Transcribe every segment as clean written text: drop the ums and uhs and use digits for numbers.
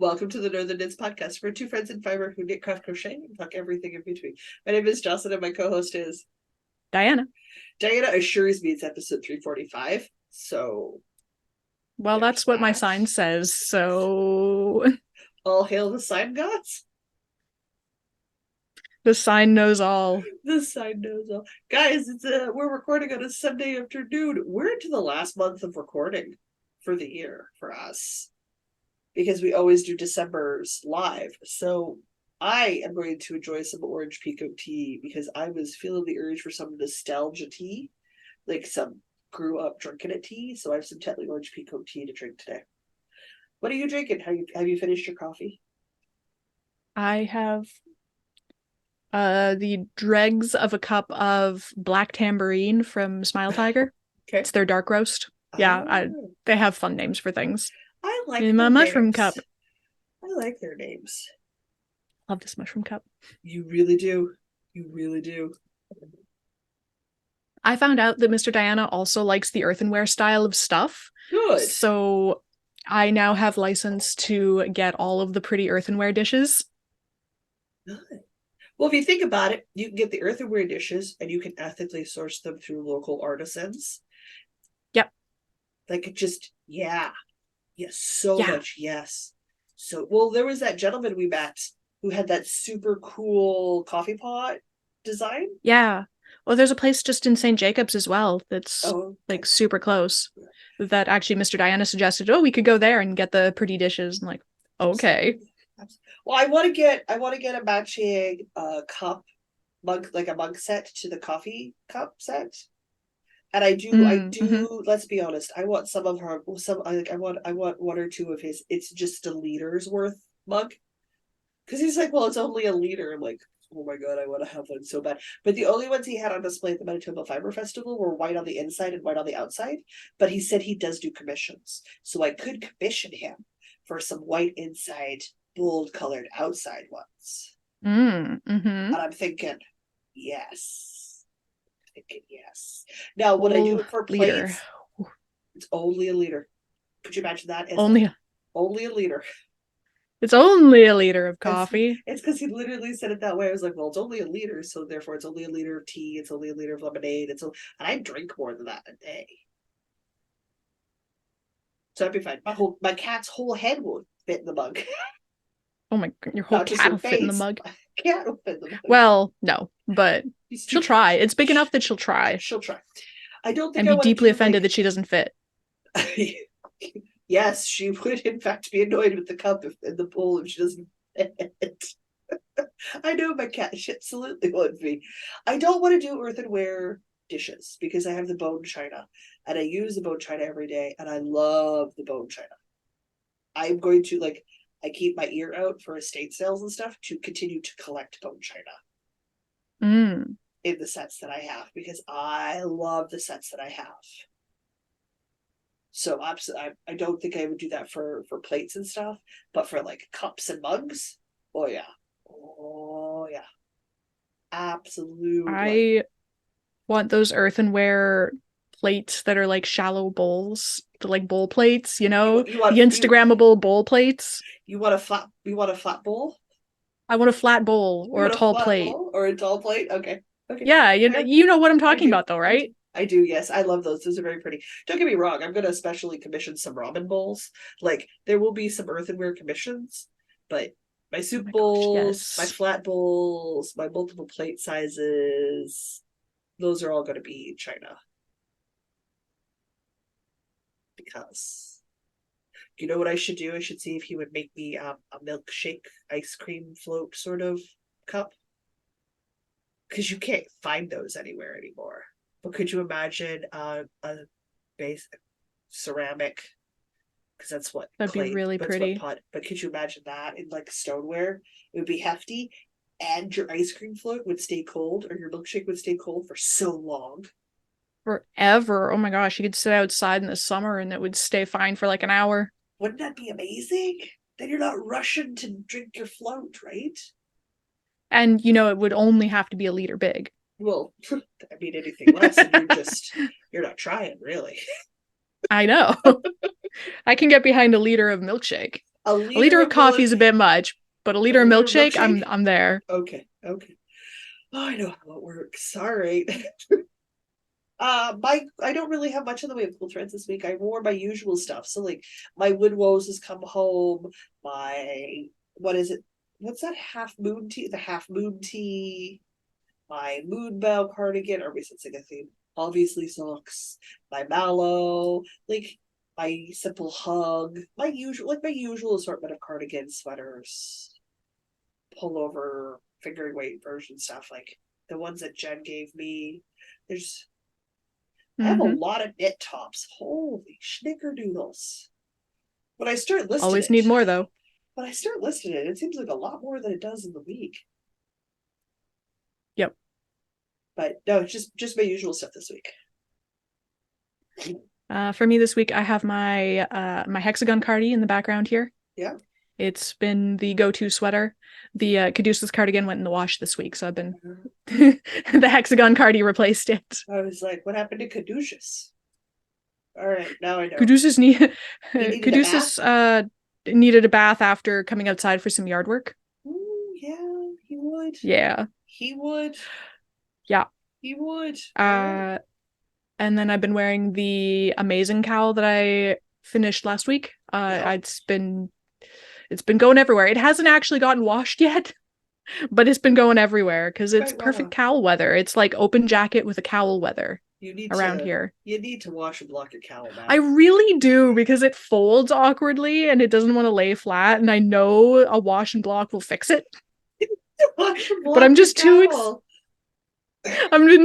Welcome to the Northern Knits podcast. We're two friends in fiber who knit, craft, crochet, and talk everything in between. My name is Jocelyn, and my co-host is Diana. Diana. Assures me it's episode 345. So, Well, that's what my sign says. So, all hail the sign gods. The sign knows all. The sign knows all. Guys, we're recording on a Sunday afternoon. We're into the last month of recording for the year for us, because we always do December's live. So I am going to enjoy some orange pekoe tea because I was feeling the urge for some nostalgia tea, like some grew up drinking it tea. So I have some Tetley orange pekoe tea to drink today. What are you drinking? Have you finished your coffee? I have the dregs of a cup of black tambourine from Smile Tiger. Okay. It's their dark roast. Yeah, they have fun names for things. I like my mushroom names. cup. I like their names. Love this mushroom cup. You really do. You really do. I found out that Mr. Diana also likes the earthenware style of stuff. Good. So I now have license to get all of the pretty earthenware dishes. Good. Well, if you think about it, you can get the earthenware dishes and you can ethically source them through local artisans. Yep. Like it just, yeah. Yes, so much, yes. So, well, there was that gentleman we met who had that super cool coffee pot design. Yeah. Well, there's a place just in St. Jacobs as well that's like super close that actually Mr. Diana suggested, we could go there and get the pretty dishes. I'm like, okay. Absolutely. Well, I want to get a matching cup mug, like a mug set to the coffee cup set. And I do. Let's be honest. I want some of her. I want one or two of his. It's just a liter's worth mug, because he's like, well, it's only a liter. I'm like, oh my god, I want to have one so bad. But the only ones he had on display at the Manitoba Fiber Festival were white on the inside and white on the outside. But he said he does do commissions, so I could commission him for some white inside, bold colored outside ones. And I'm thinking, yes. Now, when I do it for plates, it's only a liter. Could you imagine that? Only a liter. It's only a liter of coffee. It's because he literally said it that way. I was like, well, it's only a liter, so therefore it's only a liter of tea. It's only a liter of lemonade. And I drink more than that a day. So that'd be fine. My cat's whole head won't fit in the mug. Oh my god, your whole cat will fit in the mug. Cat will fit in the mug. Well, no, but she'll try. It's big enough that she'll try. She'll try. I don't think and be deeply offended that she doesn't fit. Yes, she would in fact be annoyed with the cup in the bowl if she doesn't fit. I know my cat absolutely would be. I don't want to do earthenware dishes because I have the bone china and I use the bone china every day and I love the bone china. I'm going to I keep my ear out for estate sales and stuff to continue to collect bone china in the sets that I have because I love the sets that I have. So I don't think I would do that for plates and stuff, but for like cups and mugs, oh yeah, absolutely. I want those earthenware plates that are like shallow bowls, like bowl plates, the Instagrammable bowl plates. You want a flat bowl? I want a flat bowl or a tall plate. Or a tall plate. Okay. Yeah, you know what I'm talking about though, right? I do, yes. I love those. Those are very pretty. Don't get me wrong. I'm going to especially commission some ramen bowls. Like, there will be some earthenware commissions, but my soup bowls, my flat bowls, my multiple plate sizes, those are all going to be China. Because, you know what I should do? I should see if he would make me a milkshake ice cream float sort of cup. Because you can't find those anywhere anymore. But could you imagine a base ceramic? Because that's what that'd be really pretty. But could you imagine that in like stoneware? It would be hefty, and your ice cream float would stay cold, or your milkshake would stay cold for so long. Forever. Oh my gosh, you could sit outside in the summer and it would stay fine for like an hour. Wouldn't that be amazing? Then you're not rushing to drink your float, right? And it would only have to be a liter big. Well, I mean, anything less, and you're not trying, really. I know. I can get behind a liter of milkshake. A A liter of coffee milk. is a bit much, but a liter of milkshake, I'm there. Okay. Oh, I know how it works. All right. I don't really have much in the way of cool trends this week. I wore my usual stuff. So like my Wood Woes has come home. My what is it? What's that half moon tea? The half moon tea. My moon bell cardigan. Are we sensing a theme? Obviously socks. My mallow. Like my simple hug. My usual assortment of cardigans, sweaters, pullover, fingering weight version stuff. Like the ones that Jen gave me. There's I have a lot of knit tops. Holy schnickerdoodles. When I start listing Always need more though. When I start listing it, it seems like a lot more than it does in the week. Yep. But no, it's just my usual stuff this week. For me this week, I have my my hexagon cardi in the background here. Yeah. It's been the go-to sweater. The Caduceus cardigan went in the wash this week, so I've been the hexagon cardi replaced it. I was like, what happened to Caduceus? All right, now I know. Caduceus needed a bath after coming outside for some yard work. Ooh, yeah, he would. Yeah. He would. Yeah. He would. And then I've been wearing the amazing cowl that I finished last week. It's been going everywhere. It hasn't actually gotten washed yet, but it's been going everywhere because it's perfect cowl weather. It's like open jacket with a cowl weather around here. You need to wash and block your cowl now. I really do, because it folds awkwardly and it doesn't want to lay flat, and I know a wash and block will fix it. But I'm just I'm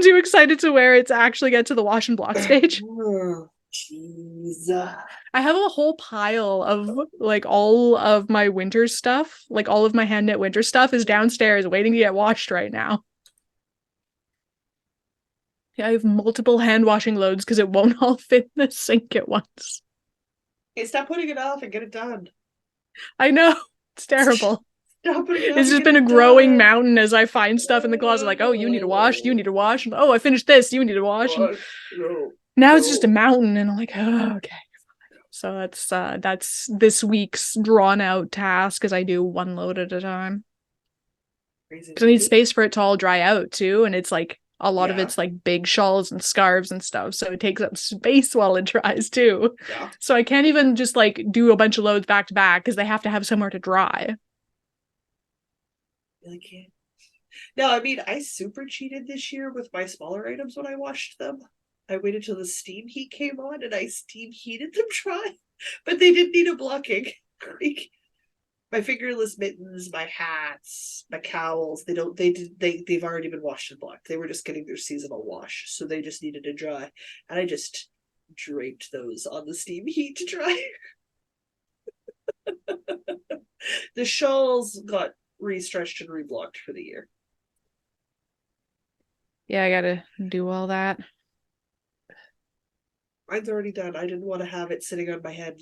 too excited to wear it to actually get to the wash and block stage. Jeez. I have a whole pile of like all of my winter stuff, like all of my hand knit winter stuff is downstairs waiting to get washed right now. Yeah, I have multiple hand washing loads because it won't all fit in the sink at once. Hey, stop putting it off and get it done. I know, it's terrible. It's just been a growing mountain as I find stuff in the closet, like, oh, you need to wash, you need to wash. And, oh, I finished this, you need to wash. Now it's just a mountain, and I'm like, oh, okay. So that's this week's drawn out task, as I do one load at a time. Because I need space for it to all dry out too, and it's like a lot of it's like big shawls and scarves and stuff, so it takes up space while it dries too. Yeah. So I can't even just like do a bunch of loads back to back because they have to have somewhere to dry. Really can't. No, I mean, I super cheated this year with my smaller items when I washed them. I waited till the steam heat came on and I steam heated them dry, but they didn't need a blocking. Like, my fingerless mittens, my hats, my cowls, they've already been washed and blocked. They were just getting their seasonal wash, so they just needed to dry. And I just draped those on the steam heat to dry. The shawls got restretched and reblocked for the year. Yeah, I gotta do all that. Mine's already done. I didn't want to have it sitting on my head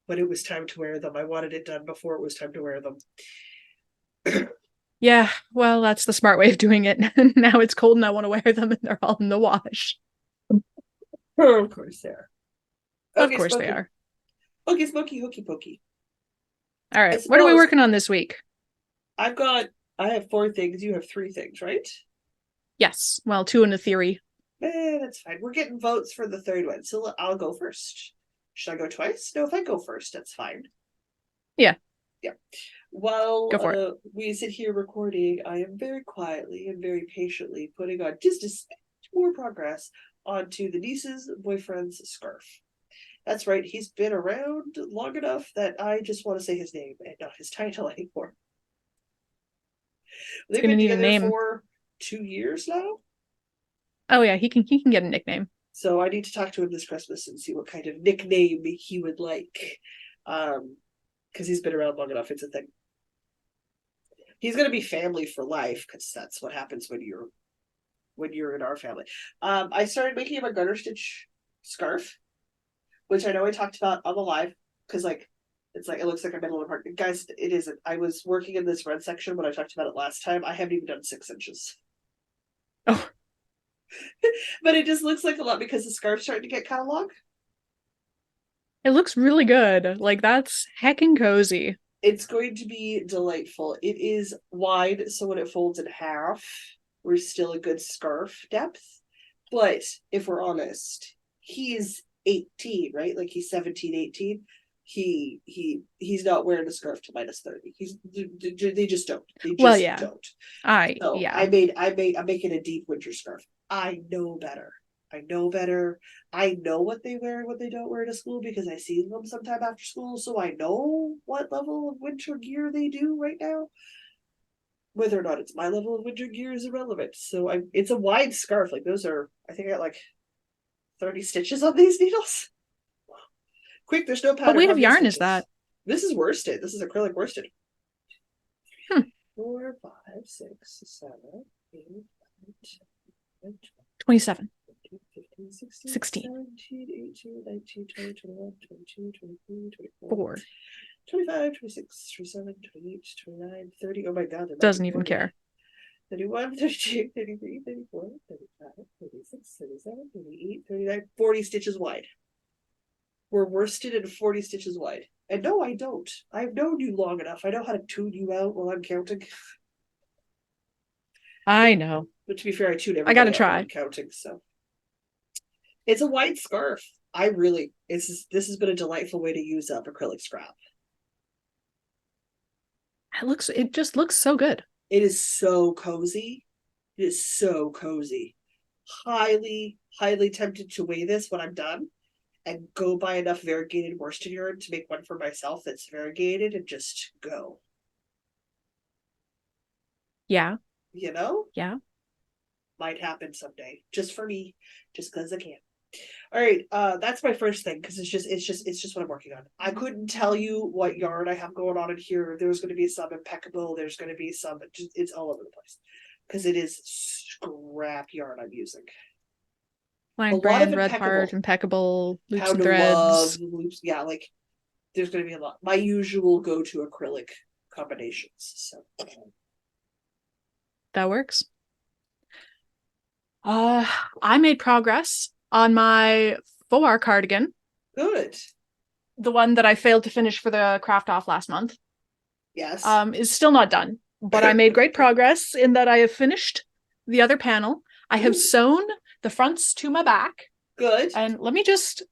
when it was time to wear them. I wanted it done before it was time to wear them. Yeah, well, that's the smart way of doing it. Now it's cold and I want to wear them and they're all in the wash. Of course they are. Okay, of course they are. Okay, smoky hooky pokey. All right, what are we working on this week? I have 4 things. You have 3 things, right? Yes. Well, 2 in a theory. That's fine. We're getting votes for the 3rd one, so I'll go first. Should I go twice? No, if I go first, that's fine. Yeah. Yeah. While go for it. We sit here recording, I am very quietly and very patiently putting on just a smidge more progress onto the niece's boyfriend's scarf. That's right, he's been around long enough that I just want to say his name and not his title anymore. They've been together for 2 years now. Oh yeah, he can get a nickname. So I need to talk to him this Christmas and see what kind of nickname he would like. Because he's been around long enough, it's a thing. He's gonna be family for life, because that's what happens when you're in our family. I started making him a garter stitch scarf, which I know I talked about on the live, because it looks like I'm in a little part. Guys, it isn't. I was working in this red section when I talked about it last time. I haven't even done 6 inches. Oh. But it just looks like a lot because the scarf's starting to get kind of long. It looks really good. Like, that's heckin' cozy. It's going to be delightful. It is wide, so when it folds in half, we're still a good scarf depth. But if we're honest, he's 18, right? Like he's 17, 18. He's not wearing a scarf to -30. They just don't. They just don't. I'm making a deep winter scarf. I know better. I know better. I know what they wear and what they don't wear to school because I see them sometime after school. So I know what level of winter gear they do right now. Whether or not it's my level of winter gear is irrelevant. So it's a wide scarf. Like those are, I think I got like 30 stitches on these needles. Quick, there's no pattern. What weight of yarn is that? This is worsted. This is acrylic worsted. 4, 5, 6, 7, 8, 9, 10, 27. 15, 16, 16. 17, 18, 19, 20, 21, 22, 23, 24, 4. 25, 26, 27, 28, 29, 30. Oh my god. Doesn't even care. 31, 32, 33, 34, 35, 36, 37, 38, 39, 40 stitches wide. We're worsted and 40 stitches wide. And no, I don't. I've known you long enough. I know how to tune you out while I'm counting. I know. But to be fair, I tune everybody I gotta out try. while I'm counting, so. It's a white scarf. This has been a delightful way to use up acrylic scrap. It just looks so good. It is so cozy. It is so cozy. Highly, highly tempted to weigh this when I'm done and go buy enough variegated worsted yarn to make one for myself that's variegated and just go. Yeah. You know? Yeah. Might happen someday. Just for me. Just because I can. All right, that's my first thing because it's just what I'm working on. I couldn't tell you what yarn I have going on in here. There's going to be some impeccable. There's going to be some. It's all over the place because it is scrap yarn I'm using. Line brand, red heart, impeccable, loops and threads. Loops, yeah, like there's going to be a lot. My usual go-to acrylic combinations. So that works. I made progress on my fibre cardigan. Good. The one that I failed to finish for the craft off last month. Yes. Is still not done, but I made great progress in that I have finished the other panel. I have sewn the fronts to my back. Good. And let me just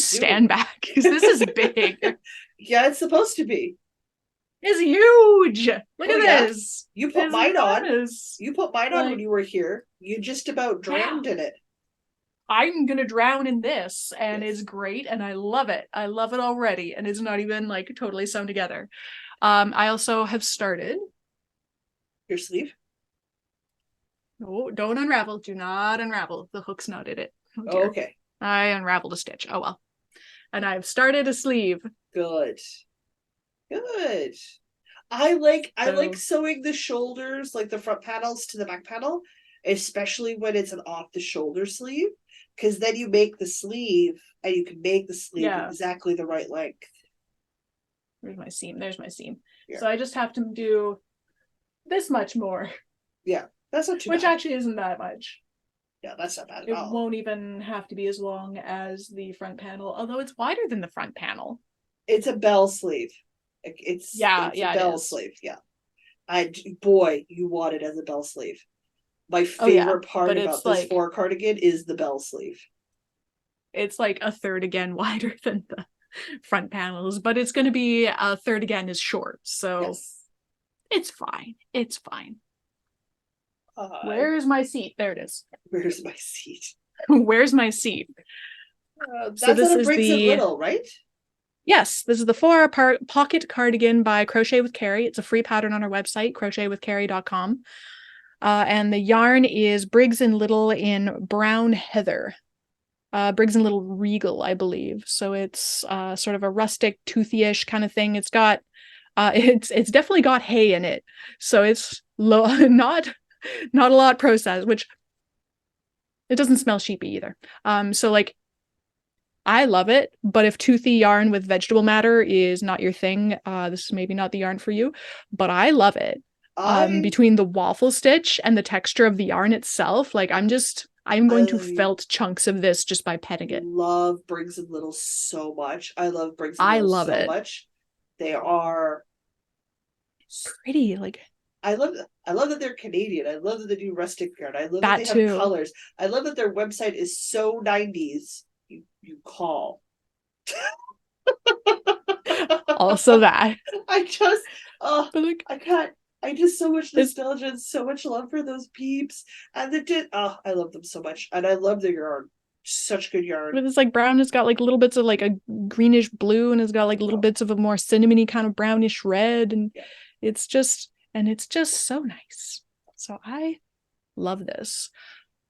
stand back because this is big. Yeah, it's supposed to be. It's huge. Look at this. You put mine on. You put mine on when you were here. You just about drowned in it. I'm gonna drown in this, and it's great, and I love it. I love it already, and it's not even like totally sewn together. I also have started your sleeve. No, don't unravel. Do not unravel. The hook's not in it. Oh, okay. I unraveled a stitch. Oh well. And I've started a sleeve. Good. Good. I like sewing the shoulders, like the front panels to the back panel, especially when it's an off the shoulder sleeve, because then you make the sleeve and you can make the sleeve exactly the right length. There's my seam. Yeah. So I just have to do this much more. Yeah, that's not too bad. Which actually isn't that much. Yeah, that's not bad at all. It won't even have to be as long as the front panel, although it's wider than the front panel. It's a bell sleeve. It's a bell sleeve. Yeah. Boy, you want it as a bell sleeve. My favorite part about this fibre cardigan is the bell sleeve. It's like a third again wider than the front panels, but it's going to be a third again as short. So it's fine. It's fine. Where's my seat? There it is. Where's my seat? Where's my seat? So this is the Little, right? Yes, this is the 4-part pocket cardigan by Crochet with Carrie. It's a free pattern on our website, crochetwithcarrie.com. And the yarn is Briggs & Little in Brown Heather. Briggs & Little Regal, I believe. So it's sort of a rustic, toothy-ish kind of thing. It's got, it's definitely got hay in it. So it's not a lot processed, which it doesn't smell sheepy either. So like, I love it, but if toothy yarn with vegetable matter is not your thing, this is maybe not the yarn for you, but I love it. Between the waffle stitch and the texture of the yarn itself, like I'm going to felt chunks of this just by petting it. Love Briggs & Little so much. I love Briggs & Little so much. They are pretty. Like, I love that they're Canadian. I love that they do rustic yarn. I love that that they too. have colors. I love that their website is so 90s. You call. Also that. I just But like, I can't. I just so much nostalgia and so much love for those peeps. And I love them so much. And I love their yarn. Such good yarn. but it's like brown has got like little bits of like a greenish blue and has got like little bits of a more cinnamony kind of brownish red. And it's just so nice. So I love this.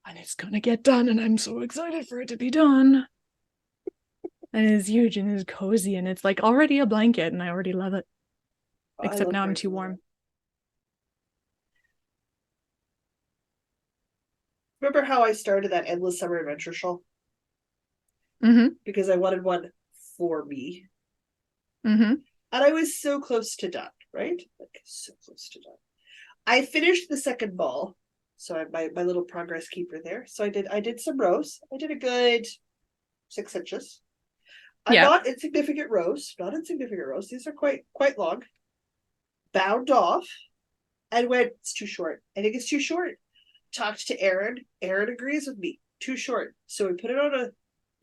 And it's gonna get done, and I'm so excited for it to be done. And it's huge and it's cozy and it's like already a blanket and I already love it. Except now I'm too warm. Remember how I started that endless summer adventure shawl? Mm-hmm. Because I wanted one for me. Mm-hmm. And I was so close to done, right? Like so close to done. I finished the second ball. So I have my little progress keeper there. So I did some rows. I did a good 6 inches. Not insignificant rows. Not insignificant rows. These are quite long. Bound off and went, it's too short. I think it's too short. Talked to Aaron. Aaron agrees with me. Too short. So we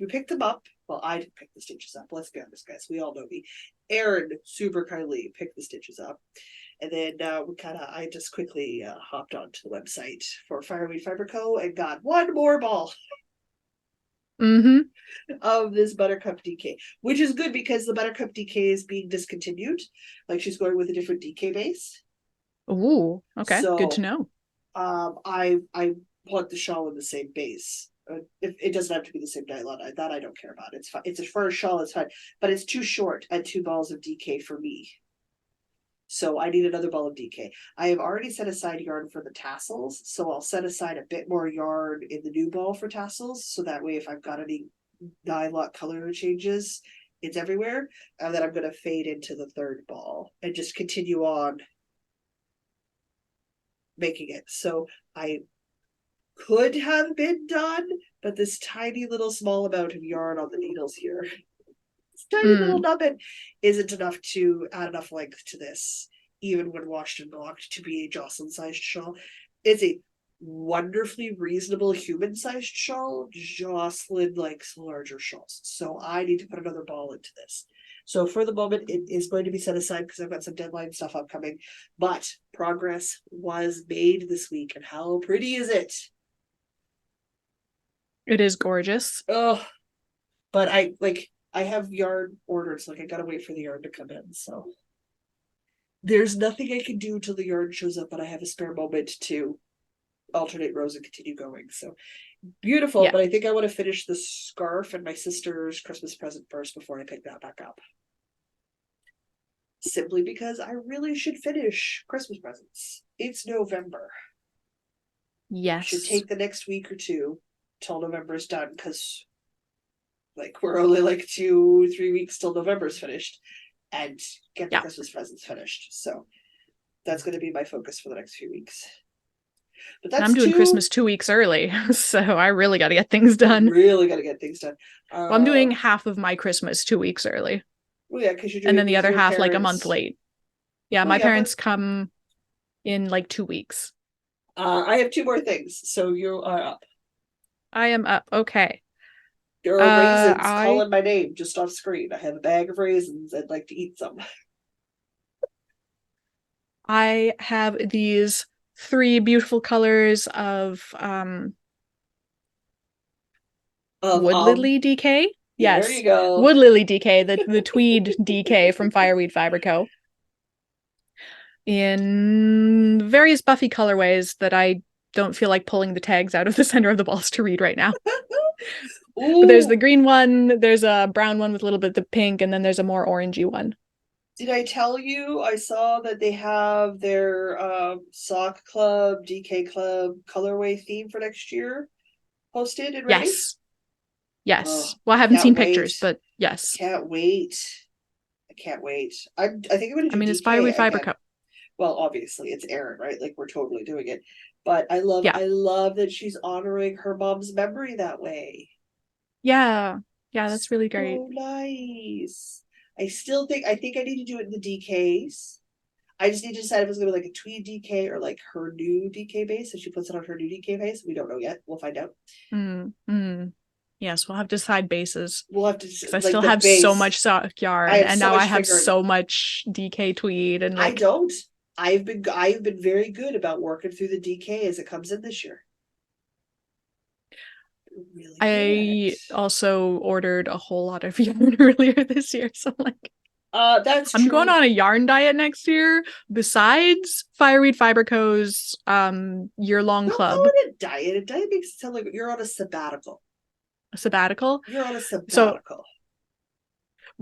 picked them up. Well, I didn't pick the stitches up. Let's be honest, guys. We all know me. Aaron super kindly picked the stitches up. And then I just quickly hopped onto the website for Fibre-y Fiber Co. and got one more ball of this Buttercup DK, which is good because the Buttercup DK is being discontinued. Like she's going with a different DK base. Ooh, okay, so, good to know. I want the shawl in the same base. It doesn't have to be the same nylon. That I don't care about. It's fine. It's a fur shawl. It's fine, but it's too short and 2 balls of DK for me. So I need another ball of DK. I have already set aside yarn for the tassels, so I'll set aside a bit more yarn in the new ball for tassels, so that way if I've got any nylon color changes, it's everywhere. And then I'm going to fade into the third ball and just continue on making it. So I could have been done, but this tiny little small amount of yarn on the needles here, this tiny little nubbin, isn't enough to add enough length to this, even when washed and blocked, to be a Jocelyn sized shawl. It's a wonderfully reasonable human sized shawl. Jocelyn likes larger shawls, so I need to put another ball into this. So for the moment, it is going to be set aside because I've got some deadline stuff upcoming, but progress was made this week. And how pretty is it? It is gorgeous. Oh, but I have yarn ordered, so I gotta wait for the yarn to come in. So there's nothing I can do till the yarn shows up, but I have a spare moment to alternate rows and continue going. So beautiful, but I think I want to finish the scarf and my sister's Christmas present first before I pick that back up. Simply because I really should finish Christmas presents. It's November. Yes. Should take the next week or two till November's done, because we're only 2-3 weeks till November's finished, and get the Christmas presents finished. So that's going to be my focus for the next few weeks. But that's I'm doing Christmas 2 weeks early, so I really got to get things done. Really got to get things done. Well, I'm doing half of my Christmas 2 weeks early. Well, yeah, because you're doing, and then the other half a month late. Yeah, my parents come in 2 weeks. I have 2 more things, so you are up. I am up. Okay. There are raisins calling my name just off screen. I have a bag of raisins. I'd like to eat some. I have these 3 beautiful colors of wood lily DK. Yes. There you go. Wood lily DK, the tweed DK from Fibre-y Fiber Co. In various Buffy colorways that I don't feel like pulling the tags out of the center of the balls to read right now. But there's the green one, there's a brown one with a little bit of pink, and then there's a more orangey one. Did I tell you I saw that they have their sock club, DK club colorway theme for next year posted and ready? Yes. Oh, well, I haven't seen pictures, but yes. Can't wait. I can't wait. I think I'm going to do it's Fibre-y Fiber Co. Well, obviously it's Erin, right? We're totally doing it. But I love that she's honoring her mom's memory that way. Yeah. Yeah, that's really great. So nice. I think I need to do it in the DKs. I just need to decide if it's gonna be like a tweed DK or like her new DK base. If she puts it on her new DK base, we don't know yet. We'll find out. Yes, we'll have to decide bases. We'll have to because I still have so much sock yarn, and now I have so much DK tweed, and like I don't. I've been very good about working through the DK as it comes in this year. Really I also ordered a whole lot of yarn earlier this year, so like that's I'm going on a yarn diet next year besides Fibre-y Fiber Co.'s year-long club. Don't call it a diet. A diet makes it sound like you're on a sabbatical. A sabbatical? You're on a sabbatical. So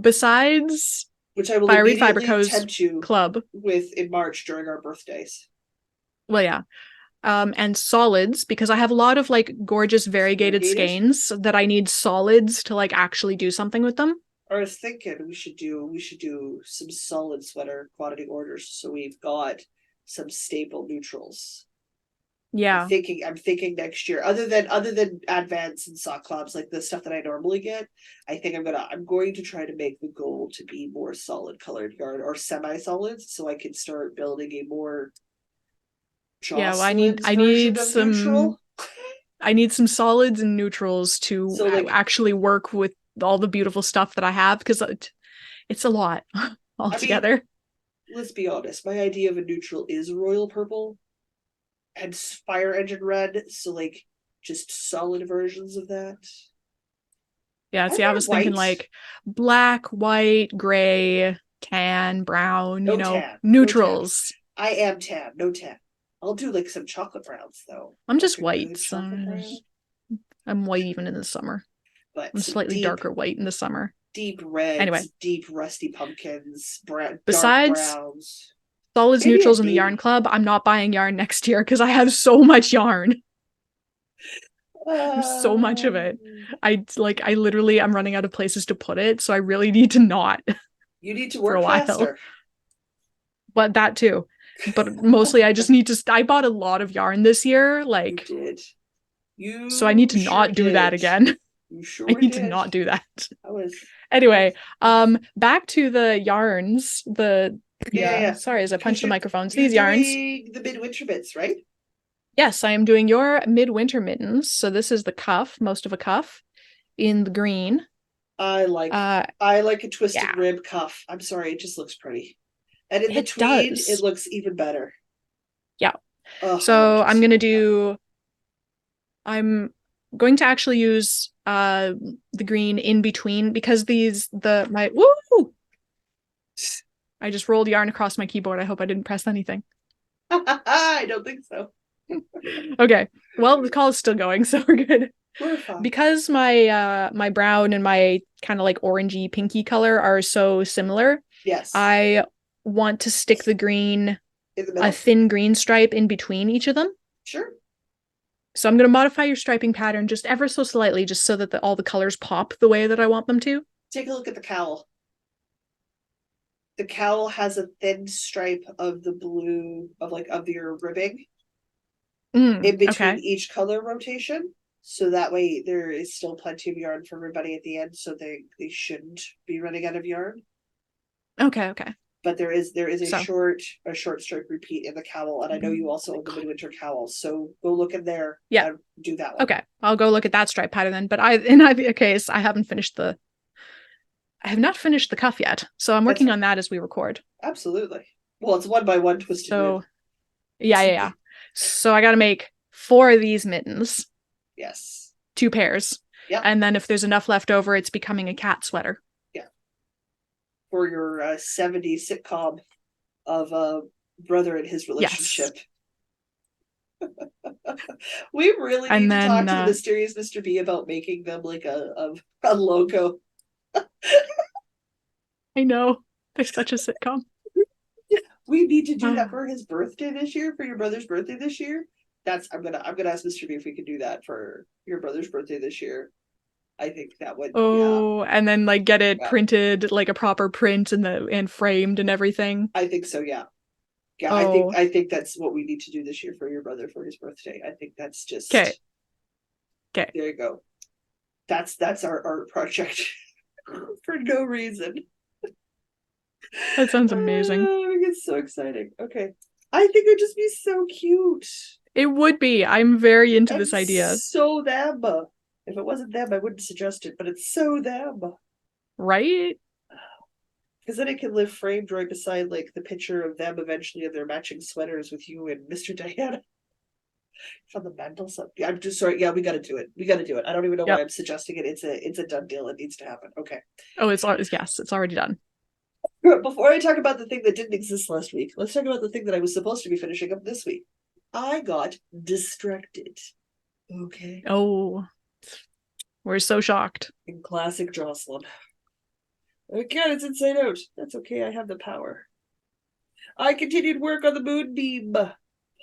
besides which I will Fibre-y Fiber Co.'s club with in March during our birthdays. Well, yeah. And solids, because I have a lot of like gorgeous variegated skeins that I need solids to like actually do something with them. I was thinking we should do some solid sweater quantity orders, so we've got some staple neutrals. Yeah, I'm thinking next year, other than advance and sock clubs, like the stuff that I normally get, I think I'm going to try to make the goal to be more solid colored yarn or semi-solids, so I can start building a more Jocelyn's I need some neutral. I need some solids and neutrals to actually work with all the beautiful stuff that I have, because it's a lot altogether. I mean, let's be honest, my idea of a neutral is royal purple and fire engine red, so like just solid versions of that. Yeah, see, I was thinking like black, white, gray, tan, brown, tan, neutrals. I am tan, no tan. I'll do like some chocolate browns though. I'm just white, so I'm white even in the summer. But I'm slightly darker white in the summer. Deep reds, anyway, deep rusty pumpkins, besides dark browns. Solids, neutrals, in the yarn club, I'm not buying yarn next year because I have so much yarn. So much of it. I literally I'm running out of places to put it, so I really need to not. You need to work for a while. Faster. But that too. But mostly I just need to I bought a lot of yarn this year, like you did. So I need to not do that again. You sure I need to not do that. Anyway, back to the yarns, sorry, as I punched the microphones. These yarns. The midwinter bits, right? Yes, I am doing your midwinter mittens. So this is the cuff, most of a cuff, in the green. I like a twisted rib cuff. I'm sorry, it just looks pretty. And in the tweed, it looks even better. Yeah. So I'm going to actually use the green in between, because I just rolled yarn across my keyboard. I hope I didn't press anything. I don't think so. Okay. Well, the call is still going, so we're good. We're fine. Because my my brown and my kind of like orangey pinky color are so similar. Yes. I want to stick the green, a thin green stripe in between each of them. Sure. So I'm going to modify your striping pattern just ever so slightly, just so that all the colors pop the way that I want them to. Take a look at the cowl. The cowl has a thin stripe of the blue of your ribbing in between each color rotation. So that way there is still plenty of yarn for everybody at the end, so they shouldn't be running out of yarn. Okay. But there is a short stripe repeat in the cowl, and I know you also own the midwinter cowl, so go look in there. Yeah, and do that one. Okay, I'll go look at that stripe pattern then. But in either case, I have not finished the cuff yet, so I'm working on that as we record. Absolutely. Well, it's 1x1 twisted. So, yeah. So I got to make 4 of these mittens. Yes. 2 pairs. Yeah. And then if there's enough left over, it's becoming a cat sweater. For your 70s sitcom of a brother and his relationship. Yes. We really need to talk to the mysterious Mr. B about making them like a logo. I know. They're such a sitcom. We need to do that for his birthday this year, for your brother's birthday this year. I'm gonna ask Mr. B if we could do that for your brother's birthday this year. I think that would. And then like get it printed, like a proper print and framed and everything. I think so. Yeah. I think that's what we need to do this year for your brother for his birthday. I think that's just okay. There you go. That's our art project for no reason. That sounds amazing. It's so exciting. Okay. I think it'd just be so cute. It would be. I'm very into And this idea. so them. If it wasn't them, I wouldn't suggest it, but it's so them. Right? Because then it can live framed right beside like the picture of them eventually in their matching sweaters with you and Mr. Diana from the mantle. I'm just sorry. Yeah, we got to do it. We got to do it. I don't even know why I'm suggesting it. It's a done deal. It needs to happen. Okay. Oh, yes, it's already done. Before I talk about the thing that didn't exist last week, let's talk about the thing that I was supposed to be finishing up this week. I got distracted. Okay. Oh, we're so shocked. In classic Jocelyn. Again, it's inside out. That's okay. I have the power. I continued work on the moonbeam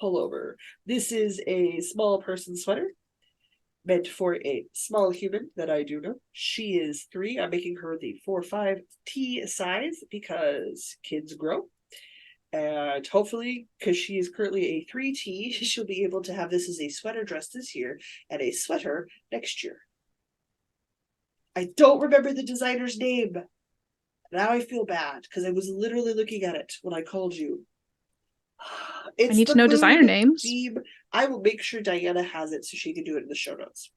pullover. This is a small person sweater meant for a small human that I do know. She is 3. I'm making her the 4-5T size because kids grow. And hopefully, because she is currently a 3T, she'll be able to have this as a sweater dress this year and a sweater next year. I don't remember the designer's name. Now I feel bad because I was literally looking at it when I called you. I need to know designer names. Theme. I will make sure Diana has it so she can do it in the show notes.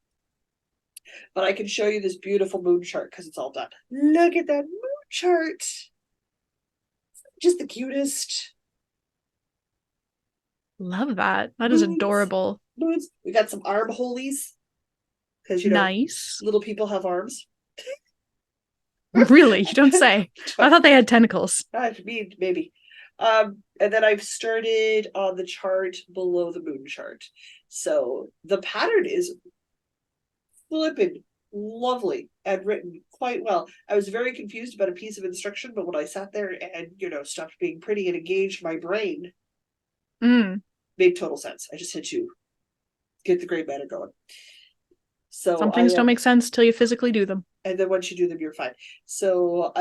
But I can show you this beautiful moon chart because it's all done. Look at that moon chart. Just the cutest. Love that. That is adorable. Moons. We got some arm holies. Because, you know, nice. Little people have arms. Really? You don't say. I thought they had tentacles. Maybe. And then I've started on the chart below the moon chart. So the pattern is flippin' lovely and written quite well. I was very confused about a piece of instruction, but when I sat there and, stopped being pretty and engaged my brain, made total sense. I just had to get the gray matter going. So some things don't make sense till you physically do them. And then once you do them, you're fine. So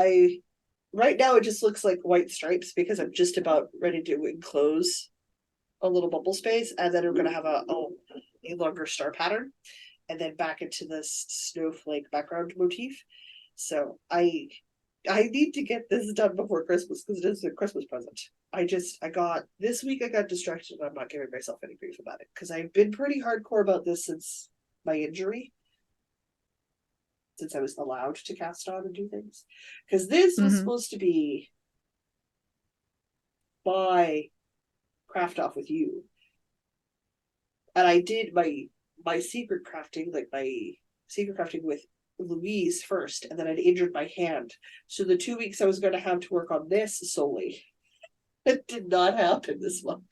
right now it just looks like white stripes because I'm just about ready to enclose a little bubble space, and then we're going to have a longer star pattern, and then back into this snowflake background motif. So I need to get this done before Christmas because it is a Christmas present. I got distracted and I'm not giving myself any grief about it because I've been pretty hardcore about this since my injury. Since I was allowed to cast on and do things. Because this was supposed to be my craft off with you. And I did my secret crafting, with Louise first, and then I'd injured my hand. So the 2 weeks I was going to have to work on this solely, it did not happen this month.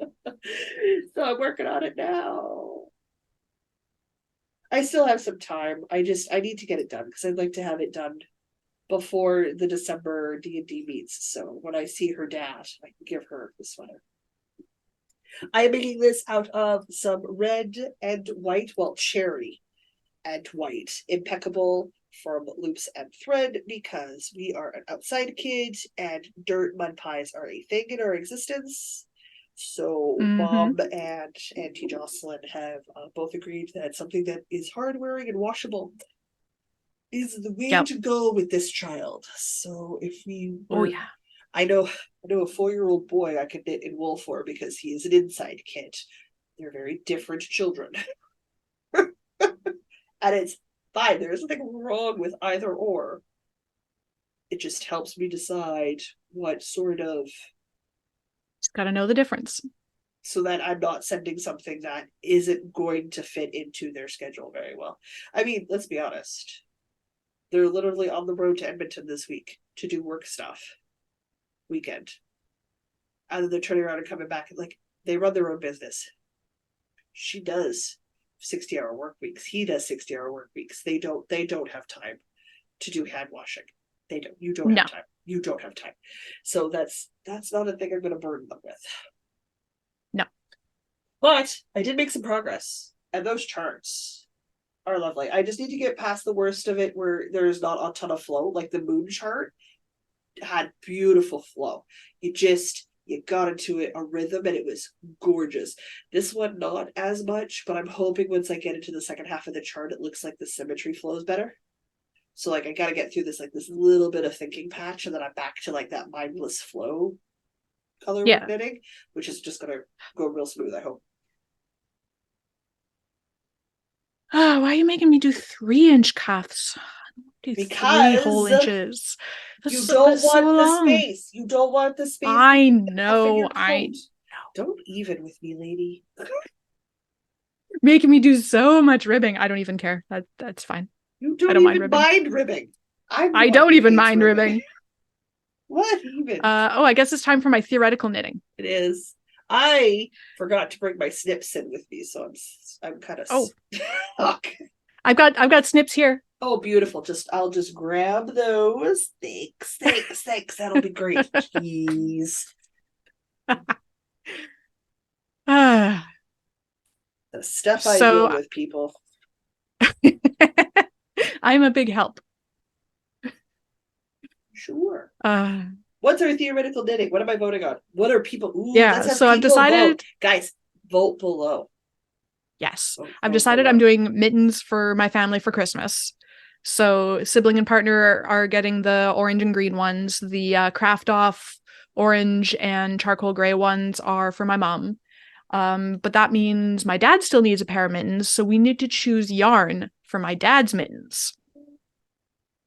So I'm working on it now. I still have some time. I need to get it done because I'd like to have it done before the December D&D meets. So when I see her dad, I can give her the sweater. I am making this out of some red and white, cherry and white, impeccable from Loops and Thread because we are an outside kid and dirt mud pies are a thing in our existence. So Mom and Auntie Jocelyn have both agreed that something that is hard wearing and washable is the way to go with this child. So if we I know a 4-year-old boy I could knit in wool for because he is an inside kid. They're very different children. And it's fine. There's nothing wrong with either or. It just helps me decide what sort of... Just gotta know the difference. So that I'm not sending something that isn't going to fit into their schedule very well. I mean, let's be honest. They're literally on the road to Edmonton this week to do work stuff. Weekend. And then they're turning around and coming back and they run their own business. She does 60-hour work weeks. He does 60-hour work weeks. They don't have time to do hand washing. They don't. You don't have time. You don't have time. So that's not a thing I'm going to burden them with. No. But I did make some progress. And those charts are lovely. I just need to get past the worst of it where there's not a ton of flow. Like the moon chart had beautiful flow. You got into a rhythm and it was gorgeous. This one, not as much, but I'm hoping once I get into the second half of the chart, it looks like the symmetry flows better. So like I gotta get through this little bit of thinking patch, and then I'm back to like that mindless flow color work knitting, which is just gonna go real smooth, I hope. Oh, why are you making me do 3-inch cuffs? Do because 3 whole inches. You don't want the space. You don't want the space. I know. I know. Don't even with me, lady. Making me do so much ribbing. I don't even care. That's fine. You don't even mind ribbing. I don't even mind ribbing. What even? I guess it's time for my theoretical knitting. It is. I forgot to bring my snips in with me, so I'm kind of stuck. I've got snips here. Oh, beautiful. I'll just grab those. Thanks. That'll be great. Jeez. The stuff I deal with, people. I'm a big help. Sure. What's our theoretical knitting? What am I voting on? What are people? Ooh, so I've decided. Vote. Guys, vote below. Yes, I've decided I'm doing mittens for my family for Christmas. So sibling and partner are getting the orange and green ones. The craft off orange and charcoal gray ones are for my mom. But that means my dad still needs a pair of mittens, so we need to choose yarn for my dad's mittens.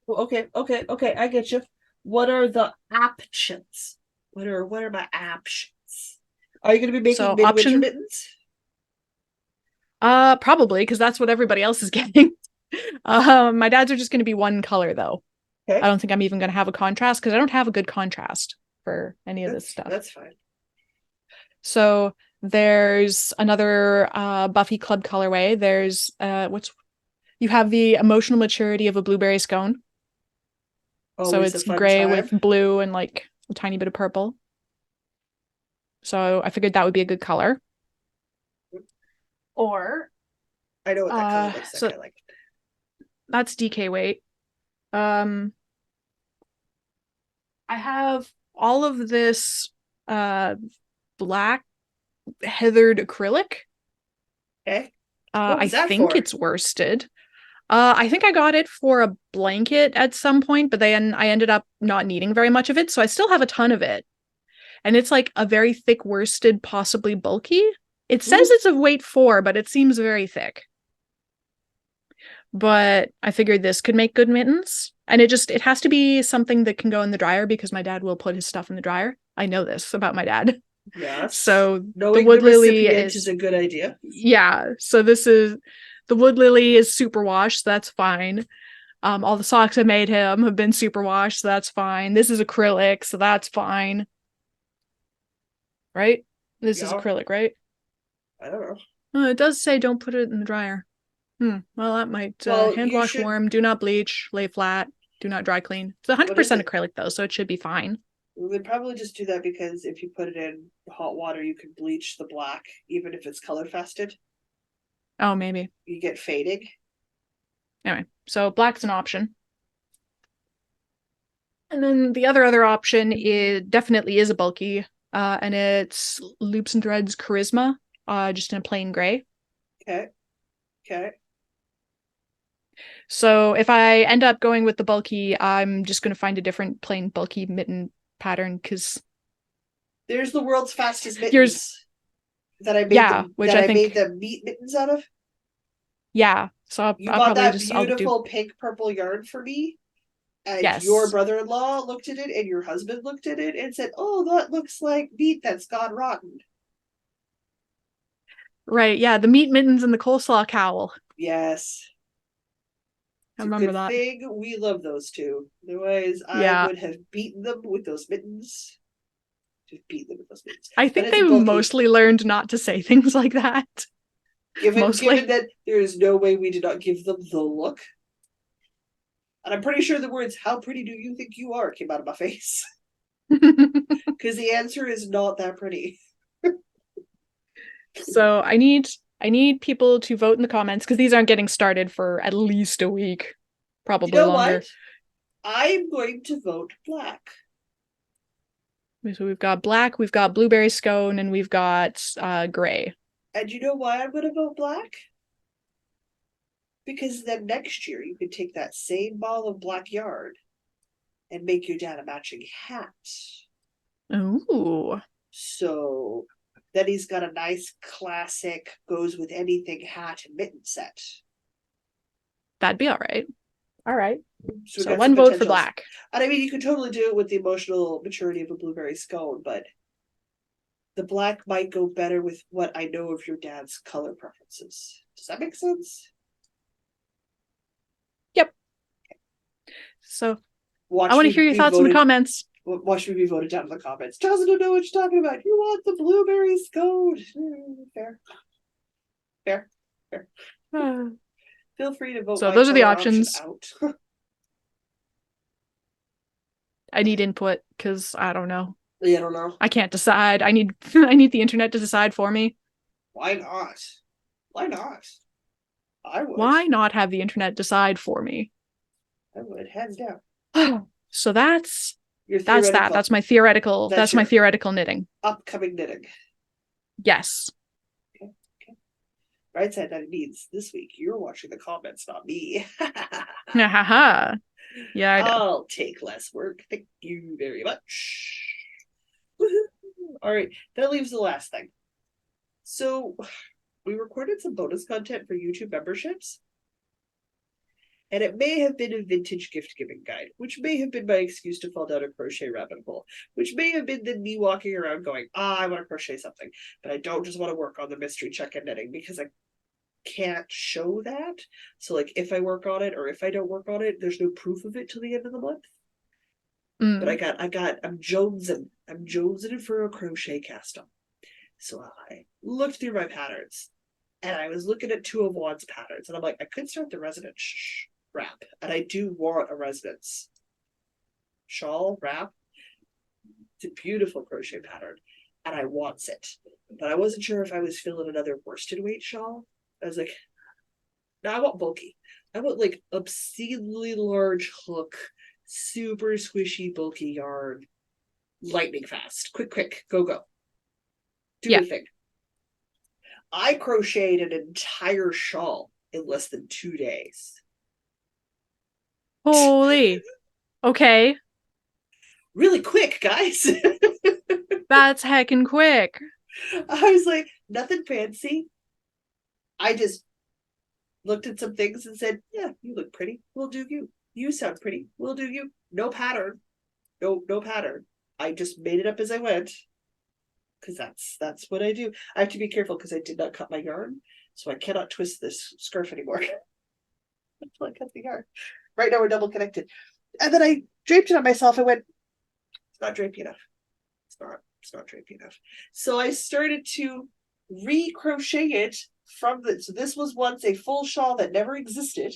Okay, I get you. What are the options? What are my options? Are you going to be making midwinter mittens? Probably, because that's what everybody else is getting. My dad's are just going to be one color though. Okay. I don't think I'm even going to have a contrast because I don't have a good contrast for any of this stuff. That's fine. So there's another Buffy Club colorway. There's you have the emotional maturity of a blueberry scone. So it's gray with blue and like a tiny bit of purple. So I figured that would be a good color. Or I know what that color looks like. I like it. That's DK weight. I have all of this black heathered acrylic. Okay. I think it's worsted. I think I got it for a blanket at some point, but then I ended up not needing very much of it, so I still have a ton of it. And it's like a very thick worsted, possibly bulky. It says it's a weight 4, but it seems very thick. But I figured this could make good mittens. And it has to be something that can go in the dryer because my dad will put his stuff in the dryer. I know this about my dad. Yes. So knowing the wood lily is a good idea. Yeah. So the wood lily is super washed. So that's fine. All the socks I made him have been super washed. So that's fine. This is acrylic. So that's fine. Right? This is acrylic, right? I don't know. Oh, it does say don't put it in the dryer. Well, that might hand wash warm, do not bleach, lay flat, do not dry clean. It's 100% acrylic though, so it should be fine. We would probably just do that because if you put it in hot water, you can bleach the black, even if it's color fasted. Oh, maybe. You get fading. Anyway, so black's an option. And then the other option definitely is a bulky, and it's Loops and Threads Charisma, just in a plain gray. Okay. So if I end up going with the bulky, I'm just going to find a different plain bulky mitten pattern because there's the world's fastest mittens that I made them meat mittens out of. Yeah, so I'll bought that beautiful pink purple yarn for me, and your brother-in-law looked at it, and your husband looked at it, and said, "Oh, that looks like meat that's gone rotten." Right, yeah, the meat mittens and the coleslaw cowl. Yes. I remember that. Thing. We love those two. Otherwise, I would have beaten them with those mittens. I think they mostly learned not to say things like that. Given that there is no way we did not give them the look. And I'm pretty sure the words, "How pretty do you think you are?" came out of my face. Because the answer is not that pretty. So I need people to vote in the comments because these aren't getting started for at least a week, probably longer. What? I'm going to vote black. So we've got black, we've got blueberry scone, and we've got gray. And you know why I'm going to vote black? Because then next year you can take that same ball of black yarn and make your dad a matching hat. Ooh. So then he's got a nice classic goes with anything hat and mitten set. That'd be all right. All right. So one vote for black. And I mean, you could totally do it with the emotional maturity of a blueberry scone, but the black might go better with what I know of your dad's color preferences. Does that make sense? Yep. So I want to hear your thoughts in the comments. Watch me be voted down in the comments. Jocelyn don't know what you're talking about. You want the blueberry scone. Fair. Fair. Fair. Feel free to vote. So those are the options. Out. I need input because I don't know. Yeah, I don't know. I can't decide. I need the internet to decide for me. Why not? Why not? I would. Why not have the internet decide for me? I would, hands down. So that's that. That's my theoretical. That's my theoretical knitting. Upcoming knitting. Yes. Okay. Right side that means this week you're watching the comments, not me. Ha. Yeah, I'll take less work. Thank you very much. Woohoo. All right, that leaves the last thing. So we recorded some bonus content for YouTube memberships. And it may have been a vintage gift giving guide, which may have been my excuse to fall down a crochet rabbit hole, which may have been me walking around going, I want to crochet something, but I don't just want to work on the mystery check-in knitting because I can't show that. So like if I work on it or if I don't work on it, there's no proof of it till the end of the month. But I'm jonesing for a crochet cast on. So I looked through my patterns and I was looking at 2 of Wands patterns and I'm like, I could start the resonance wrap, and I do want a resonance shawl wrap. It's a beautiful crochet pattern and I wants it, but I wasn't sure if I was feeling another worsted weight shawl. I was like, no, I want bulky. I want like obscenely large hook, super squishy bulky yarn, lightning fast, quick, go do your thing. I crocheted an entire shawl in less than 2 days. Holy. Okay. Really quick, guys. That's heckin' quick. I was like, nothing fancy. I just looked at some things and said, yeah, you look pretty. We'll do you. You sound pretty. We'll do you. No pattern. No pattern. I just made it up as I went. Because that's what I do. I have to be careful because I did not cut my yarn. So I cannot twist this scarf anymore. Until I cut the yarn. Right now we're double connected. And then I draped it on myself and went, it's not drapey enough. It's not drapey enough. So I started to re-crochet it so this was once a full shawl that never existed.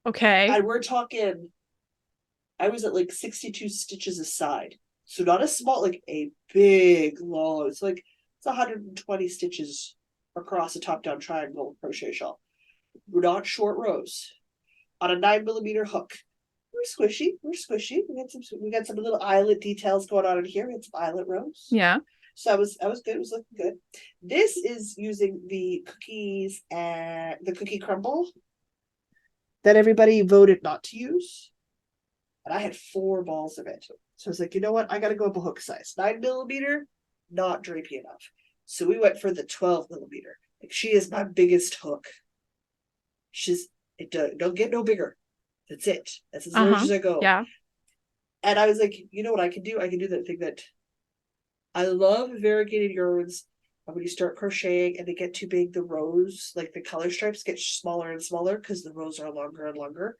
Okay. And we're talking, I was at like 62 stitches a side. So not a small, like a big, long, it's 120 stitches across a top-down triangle crochet shawl. We're not short rows. On a 9mm hook. We're squishy. We got some little eyelet details going on in here. We had some eyelet rows. Yeah. So that was good. It was looking good. This is using the cookies and the cookie crumble that everybody voted not to use. And I had 4 balls of it. So I was like, you know what? I got to go up a hook size. 9mm, not drapey enough. So we went for the 12mm. Like she is my biggest hook. Don't get no bigger. That's it. That's as large as I go. Yeah. And I was like, you know what I can do? I can do that thing that I love variegated yarns. And when you start crocheting and they get too big, the rows, like the color stripes, get smaller and smaller because the rows are longer and longer.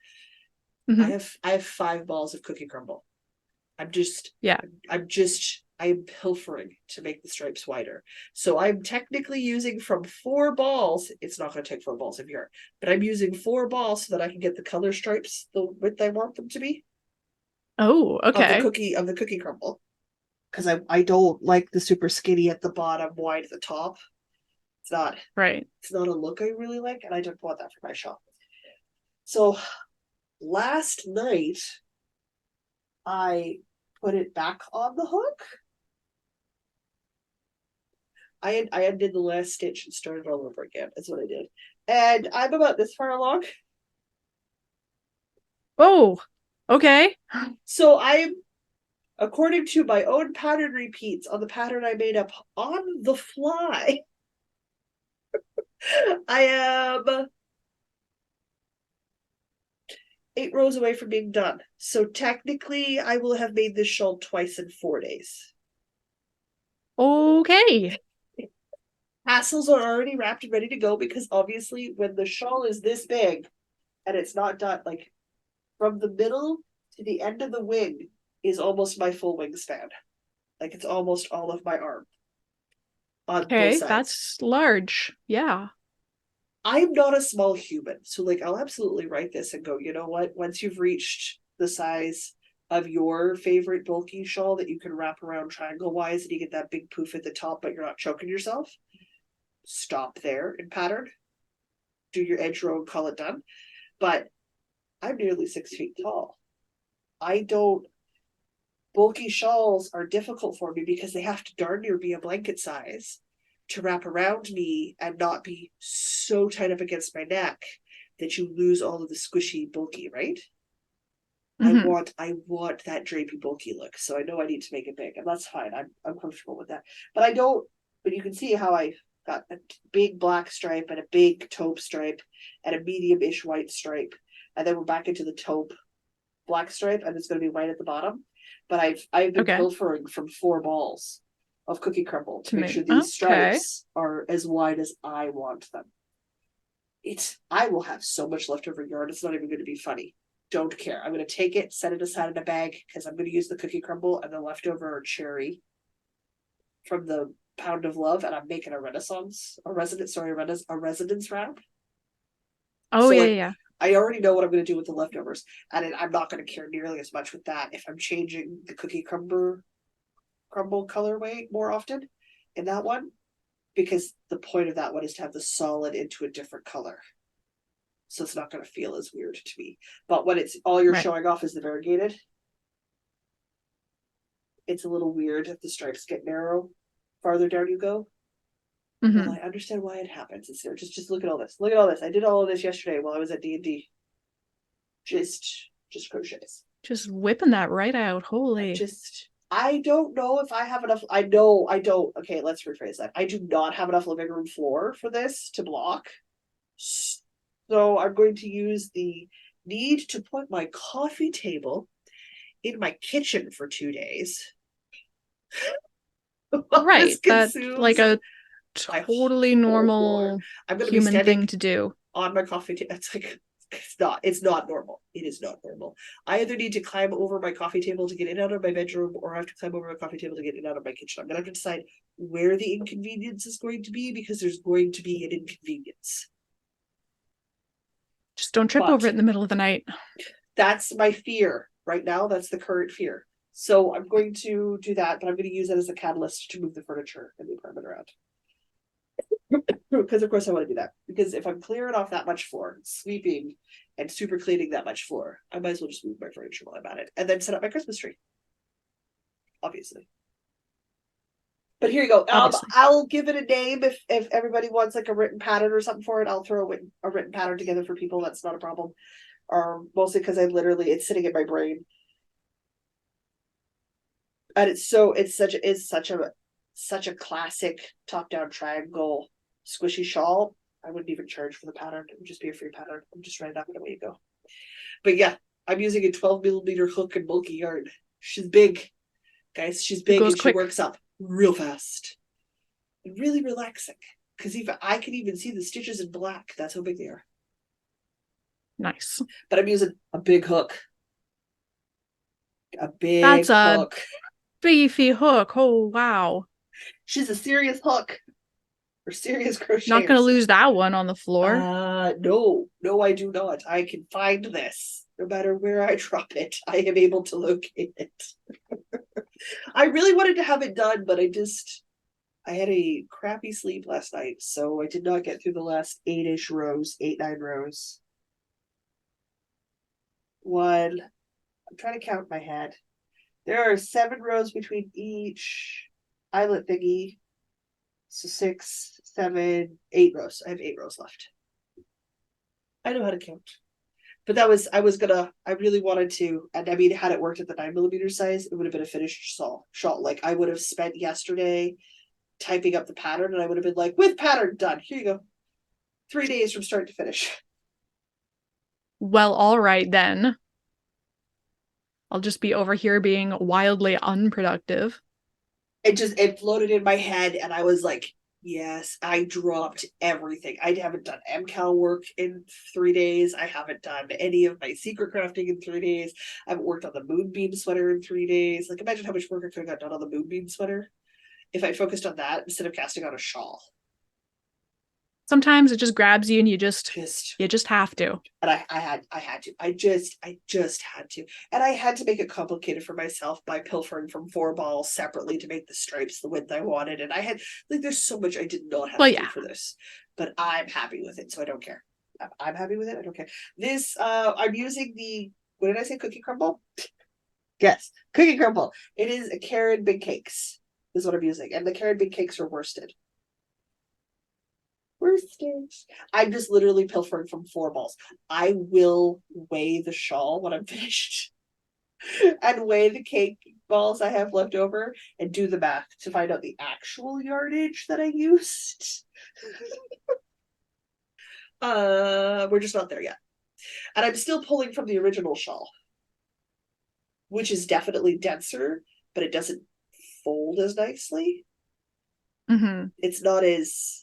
I have 5 balls of cookie crumble. I am pilfering to make the stripes wider. So I'm technically using from 4 balls. It's not going to take 4 balls of yarn, but I'm using 4 balls so that I can get the color stripes the width I want them to be. Oh, okay. Of the cookie crumble. Because I don't like the super skinny at the bottom, wide at the top. It's not right. It's not a look I really like, and I don't want that for my shop. So last night I put it back on the hook. I undid the last stitch and started all over again. That's what I did. And I'm about this far along. Oh, okay. So I'm, according to my own pattern repeats on the pattern I made up on the fly, I am 8 rows away from being done. So technically, I will have made this shawl twice in 4 days. Okay. Tassels are already wrapped and ready to go because obviously, when the shawl is this big and it's not done, like from the middle to the end of the wing is almost my full wingspan. Like it's almost all of my arm on both Okay, sides. that's large. Yeah. I'm not a small human, so like I'll absolutely write this and go, you know what? Once you've reached the size of your favorite bulky shawl that you can wrap around triangle wise and you get that big poof at the top, but you're not choking yourself, stop there in pattern. Do your edge row and call it done. But I'm nearly 6 feet tall. I don't bulky shawls are difficult for me because they have to darn near be a blanket size to wrap around me and not be so tight up against my neck that you lose all of the squishy bulky, right? Mm-hmm. I want that drapey bulky look. So I know I need to make it big, and that's fine. I'm comfortable with that. But I don't, but you can see how I got a big black stripe and a big taupe stripe and a medium-ish white stripe. And then we're back into the taupe black stripe, and it's gonna be white at the bottom. But I've been pilfering from 4 balls of cookie crumble to make sure these stripes are as wide as I want them. I will have so much leftover yarn, it's not even going to be funny. Don't care. I'm going to take it, set it aside in a bag because I'm going to use the cookie crumble and the leftover cherry from the pound of love, and I'm making a residence wrap. Oh, so yeah. I already know what I'm going to do with the leftovers, and I'm not going to care nearly as much with that if I'm changing the cookie crumble colorway more often in that one, because the point of that one is to have the solid into a different color. So it's not going to feel as weird to me. But when it's all you're showing off is the variegated, it's a little weird if the stripes get narrow farther down you go. Mm-hmm. Well, I understand why it happens. It's there. Just look at all this. Look at all this. I did all of this yesterday while I was at D&D. Just crochets. Just whipping that right out. Holy. I don't know if I have enough. I know I don't. Okay, let's rephrase that. I do not have enough living room floor for this to block. So I'm going to use the need to put my coffee table in my kitchen for 2 days. Right. That's like a totally normal human thing to do. On my coffee table. It's like, it's not normal. It is not normal. I either need to climb over my coffee table to get in and out of my bedroom, or I have to climb over my coffee table to get in and out of my kitchen. I'm going to have to decide where the inconvenience is going to be, because there's going to be an inconvenience. Just don't trip over it in the middle of the night. That's my fear right now. That's the current fear. So I'm going to do that, but I'm going to use that as a catalyst to move the furniture and the apartment around. Because of course I want to do that. Because if I'm clearing off that much floor, sweeping and super cleaning that much floor, I might as well just move my furniture while I'm at it, and then set up my Christmas tree. Obviously. But here you go. I'll give it a name if everybody wants like a written pattern or something for it. I'll throw a written pattern together for people. That's not a problem. Or mostly because it's sitting in my brain. And it's such a classic top-down triangle squishy shawl. I wouldn't even charge for the pattern. It would just be a free pattern. I'm just writing up and away you go. But yeah, I'm using a 12mm hook and bulky yarn. She's big, guys. She's big and quick. She works up real fast. And really relaxing. Because even I can even see the stitches in black. That's how big they are. Nice. But I'm using a big hook. That's a beefy hook. Oh, wow. She's a serious hook. Or serious crochet. Not going to lose that one on the floor. No, I do not. I can find this. No matter where I drop it, I am able to locate it. I really wanted to have it done, but I had a crappy sleep last night, so I did not get through the last 9 rows. One, I'm trying to count in my head. There are 7 rows between each eyelet thingy. So 6, 7, 8 rows. I have 8 rows left. I know how to count. But I really wanted to, and I mean, had it worked at the 9mm size, it would have been a finished shawl. Like I would have spent yesterday typing up the pattern, and I would have been like, with pattern done. Here you go. 3 days from start to finish. Well, all right then. I'll just be over here being wildly unproductive. It floated in my head, and I was like, yes, I dropped everything. I haven't done MCAL work in 3 days. I haven't done any of my secret crafting in 3 days. I haven't worked on the moonbeam sweater in 3 days. Like, imagine how much work I could have got done on the moonbeam sweater if I focused on that instead of casting on a shawl. Sometimes it just grabs you and you just have to. And I had to. I just had to. And I had to make it complicated for myself by pilfering from 4 balls separately to make the stripes the width I wanted. And I had, like, there's so much I did not have to do for this. But I'm happy with it, so I don't care. I'm happy with it, I don't care. This, I'm using the, what did I say, cookie crumble? Yes, cookie crumble. It is a Karen Big Cakes, is what I'm using. And the Karen Big Cakes are worsted. I'm just literally pilfering from 4 balls. I will weigh the shawl when I'm finished and weigh the cake balls I have left over and do the math to find out the actual yardage that I used. We're just not there yet. And I'm still pulling from the original shawl, which is definitely denser, but it doesn't fold as nicely. Mm-hmm. It's not as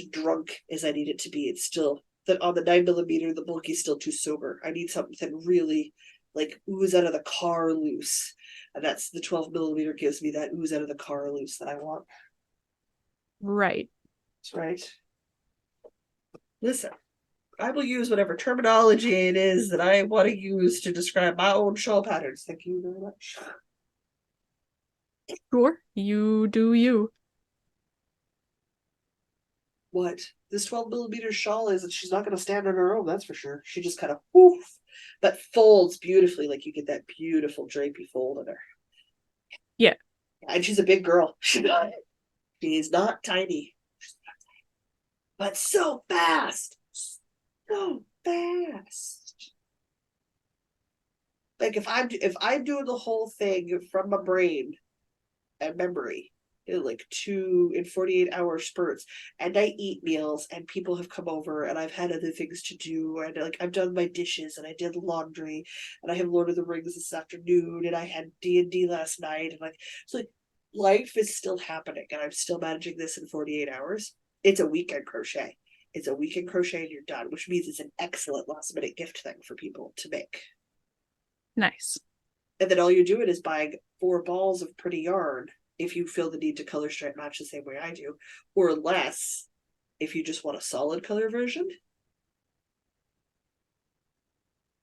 drunk as I need it to be. It's still that on the 9mm, the bulky's still too sober. I need something really like ooze out of the car loose. And that's the 12mm gives me that ooze out of the car loose that I want. Right. That's right. Listen, I will use whatever terminology it is that I want to use to describe my own shawl patterns. Thank you very much. Sure, you do you. What this 12mm shawl is, and she's not going to stand on her own, that's for sure. She just kind of woof, but folds beautifully. Like you get that beautiful drapey fold in her. Yeah. And she's a big girl. She's not tiny. But so fast. So fast. Like if I'm doing the whole thing from my brain and memory, like 2 in 48-hour spurts, and I eat meals and people have come over and I've had other things to do, and like I've done my dishes and I did laundry and I have Lord of the Rings this afternoon and I had D&D last night, and like so like life is still happening and I'm still managing this in 48 hours. It's a weekend crochet. It's a weekend crochet and you're done, which means it's an excellent last minute gift thing for people to make. Nice. And then all you're doing is buying 4 balls of pretty yarn if you feel the need to color stripe match the same way I do, or less if you just want a solid color version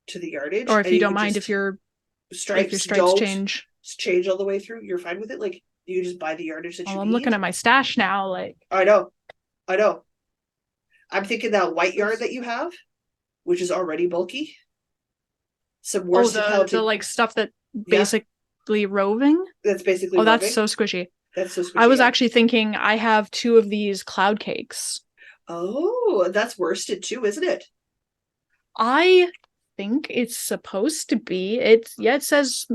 to the yardage. Or if you don't mind if your stripes change all the way through, you're fine with it. Like you just buy the yardage that you need. I'm looking at my stash now. Like I know. I'm thinking that white yarn that you have, which is already bulky. Some worsted the like stuff that basically roving. That's basically. That's so squishy. That's so squishy. I was actually thinking I have 2 of these cloud cakes. Oh, that's worsted too, isn't it? I think it's supposed to be. It says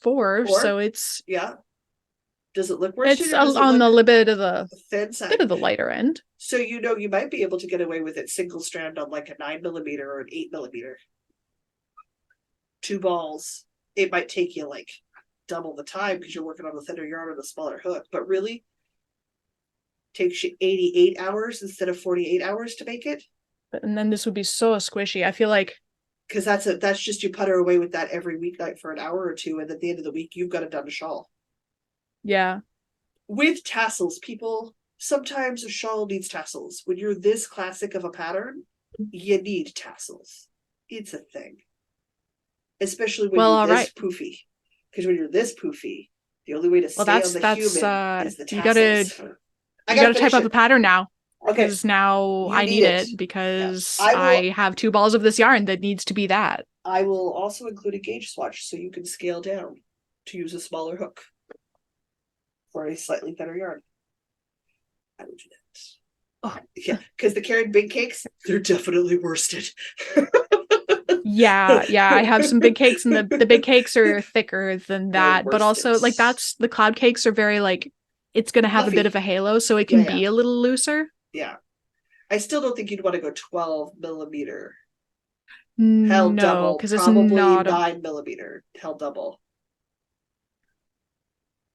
4, so it's Does it look worsted? It's on the bit of the thin side, bit of the lighter end. So you might be able to get away with it single strand on like a 9mm or an 8mm. 2 balls. It might take you like double the time because you're working on a thinner yarn and a smaller hook, but really takes you 88 hours instead of 48 hours to make it. And then this would be so squishy. I feel like because that's just you putter away with that every weeknight for an hour or two, and at the end of the week you've got it done a shawl. Yeah. With tassels, people, sometimes a shawl needs tassels. When you're this classic of a pattern, you need tassels. It's a thing. Especially when you're this poofy. Because when you're this poofy, the only way to stay on the human is the tassels. You gotta type up a pattern now. Okay. Because now I need it because I have 2 balls of this yarn that needs to be that. I will also include a gauge swatch so you can scale down to use a smaller hook for a slightly thinner yarn. I will do that. Oh. Yeah, because the carrot big cakes, they're definitely worsted. Yeah, I have some big cakes, and the big cakes are thicker than that. But also, like, that's the cloud cakes are very like, it's gonna have a bit of a halo, so it can be a little looser. Yeah. I still don't think you'd want to go 12 millimeter. Held No, double, because it's probably not 9 millimeter held double.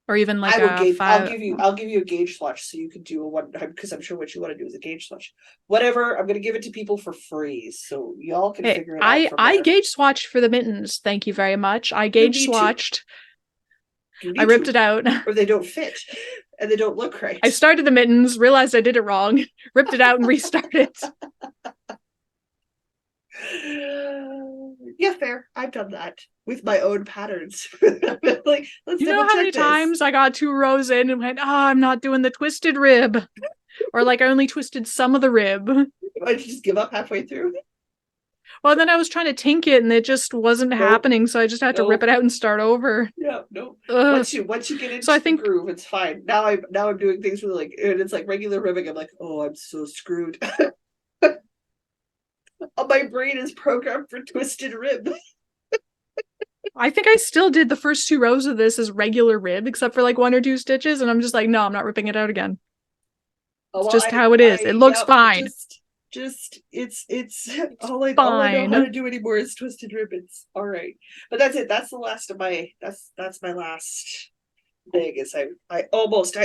Or even like I'll give you a gauge swatch so you can do a one, because I'm sure what you want to do is a gauge swatch. Whatever, I'm gonna give it to people for free, so y'all can figure it out. I gauge swatched for the mittens. Thank you very much. I gauge swatched. I ripped it out. Or they don't fit and they don't look right. I started the mittens, realized I did it wrong, ripped it out and restarted. Yeah, fair. I've done that with my own patterns. Like, let's you know how many times I got 2 rows in and went, I'm not doing the twisted rib. Or like I only twisted some of the rib. Why did you just give up halfway through? Well, then I was trying to tink it and it just wasn't happening, so I just had to rip it out and start over. Yeah, no. Once you get into the groove, it's fine. Now I'm doing things with like, and it's like regular ribbing. I'm like, oh, I'm so screwed. My brain is programmed for twisted rib. I think I still did the first 2 rows of this as regular rib, except for like 1 or 2 stitches, and I'm just like, no, I'm not ripping it out again. It's just how it is. It looks fine. It's all I know how to do anymore is twisted ribbons. All right, but that's it. That's the last of my. That's my last thing. Is I almost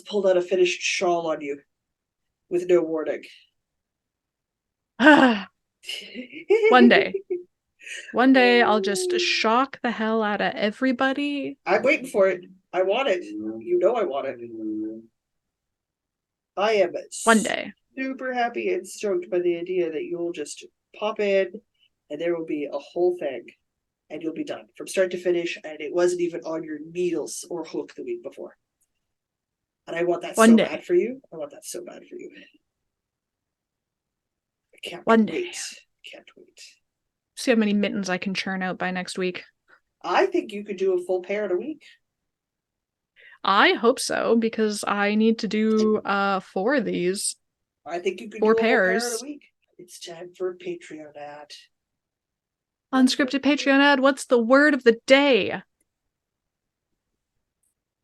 pulled out a finished shawl on you, with no warning. One day I'll just shock the hell out of everybody. I'm waiting for it. I want it. You know I want it. I am one day super happy and stoked by the idea that you'll just pop in and there will be a whole thing and you'll be done from start to finish, and it wasn't even on your needles or hook the week before. And I want that so bad for you. I want that so bad for you. I can't wait. Can't wait. See how many mittens I can churn out by next week. I think you could do a full pair in a week. I hope so, because I need to do 4 of these. I think you could 4 do pairs. A pair in a week. It's time for a Patreon ad. Unscripted Patreon ad. What's the word of the day?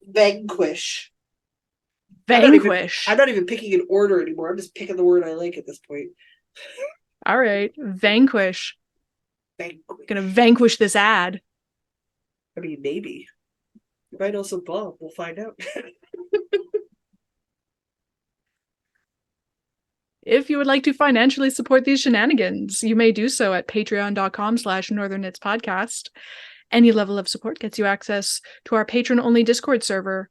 Vanquish. Vanquish. I'm not even picking an order anymore. I'm just picking the word I like at this point. All right, vanquish. Gonna vanquish this ad. I mean, maybe. You might also bomb. We'll find out. If you would like to financially support these shenanigans, you may do so at patreon.com/Northern Knits Podcast. Any level of support gets you access to our patron-only Discord server,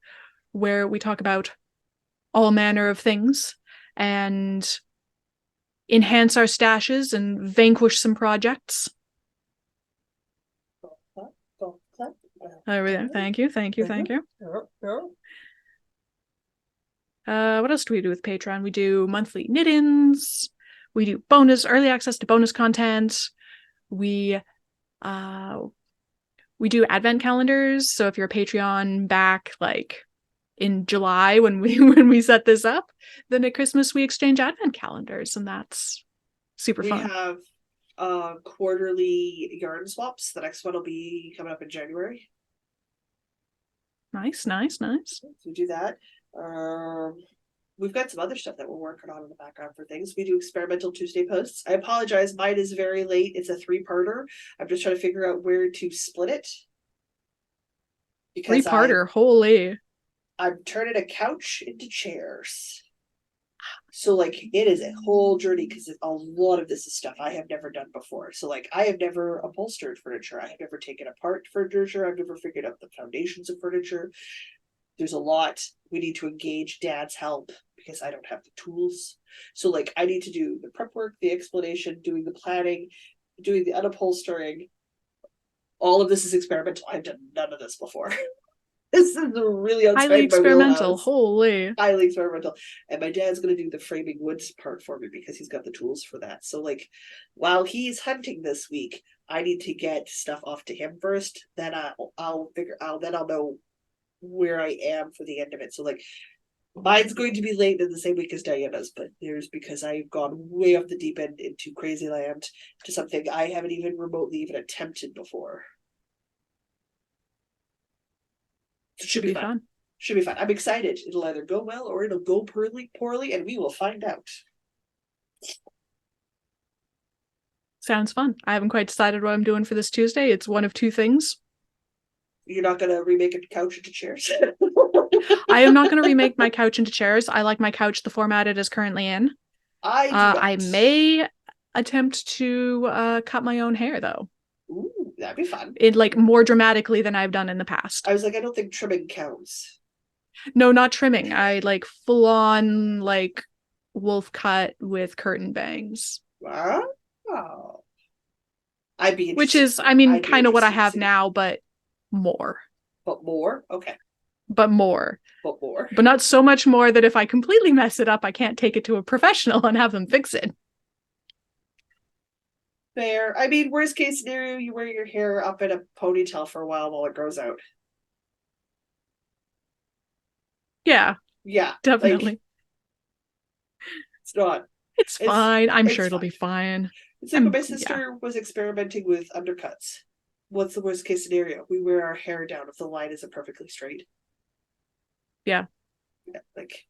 where we talk about all manner of things and enhance our stashes and vanquish some projects. Thank you. What else do we do with Patreon? We do monthly knit-ins. We do early access to bonus content. We do advent calendars. So if you're a Patreon back like in July when we set this up, then at Christmas we exchange advent calendars, and that's super fun. We have quarterly yarn swaps. The next one will be coming up in January. Nice. So we do that. We've got some other stuff that we're working on in the background for things. We do experimental Tuesday posts. I apologize, mine is very late. It's a 3-parter. I'm just trying to figure out where to split it. 3-parter, holy. I'm turning a couch into chairs. So like it is a whole journey, because a lot of this is stuff I have never done before. So like I have never upholstered furniture. I have never taken apart furniture. I've never figured out the foundations of furniture. There's a lot. We need to engage Dad's help because I don't have the tools. So like I need to do the prep work, the explanation, doing the planning, doing the unupholstering. All of this is experimental. I've done none of this before. This is really outside highly experimental. Holy. Highly experimental. And my dad's going to do the framing woods part for me because he's got the tools for that. So like while he's hunting this week, I need to get stuff off to him first. Then I'll know where I am for the end of it. So like Mine's going to be late in the same week as Diana's, but there's because I've gone way off the deep end into crazy land to something I haven't even remotely even attempted before. It should be fun. Should be fun. I'm excited. It'll either go well or it'll go poorly, and we will find out. Sounds fun. I haven't quite decided what I'm doing for this Tuesday. It's one of two things. You're not going to remake a couch into chairs? I am not going to remake my couch into chairs. I like my couch the format it is currently in. I may attempt to cut my own hair, though. Ooh, that'd be fun. It like more dramatically than I've done in the past. I was like, I don't think trimming counts. No, not trimming. I like full on like wolf cut with curtain bangs. Wow. I'd be interested. Which is, I mean, kind of what I have now, but more. But more? Okay. But more. But more. But not so much more that if I completely mess it up, I can't take it to a professional and have them fix it. Fair. I mean, worst case scenario, you wear your hair up in a ponytail for a while it grows out. Yeah. Yeah. Definitely. Like, it's not. It's fine. I'm sure it'll be fine. It's like when my sister was experimenting with undercuts. What's the worst case scenario? We wear our hair down if the line isn't perfectly straight. Yeah. Like,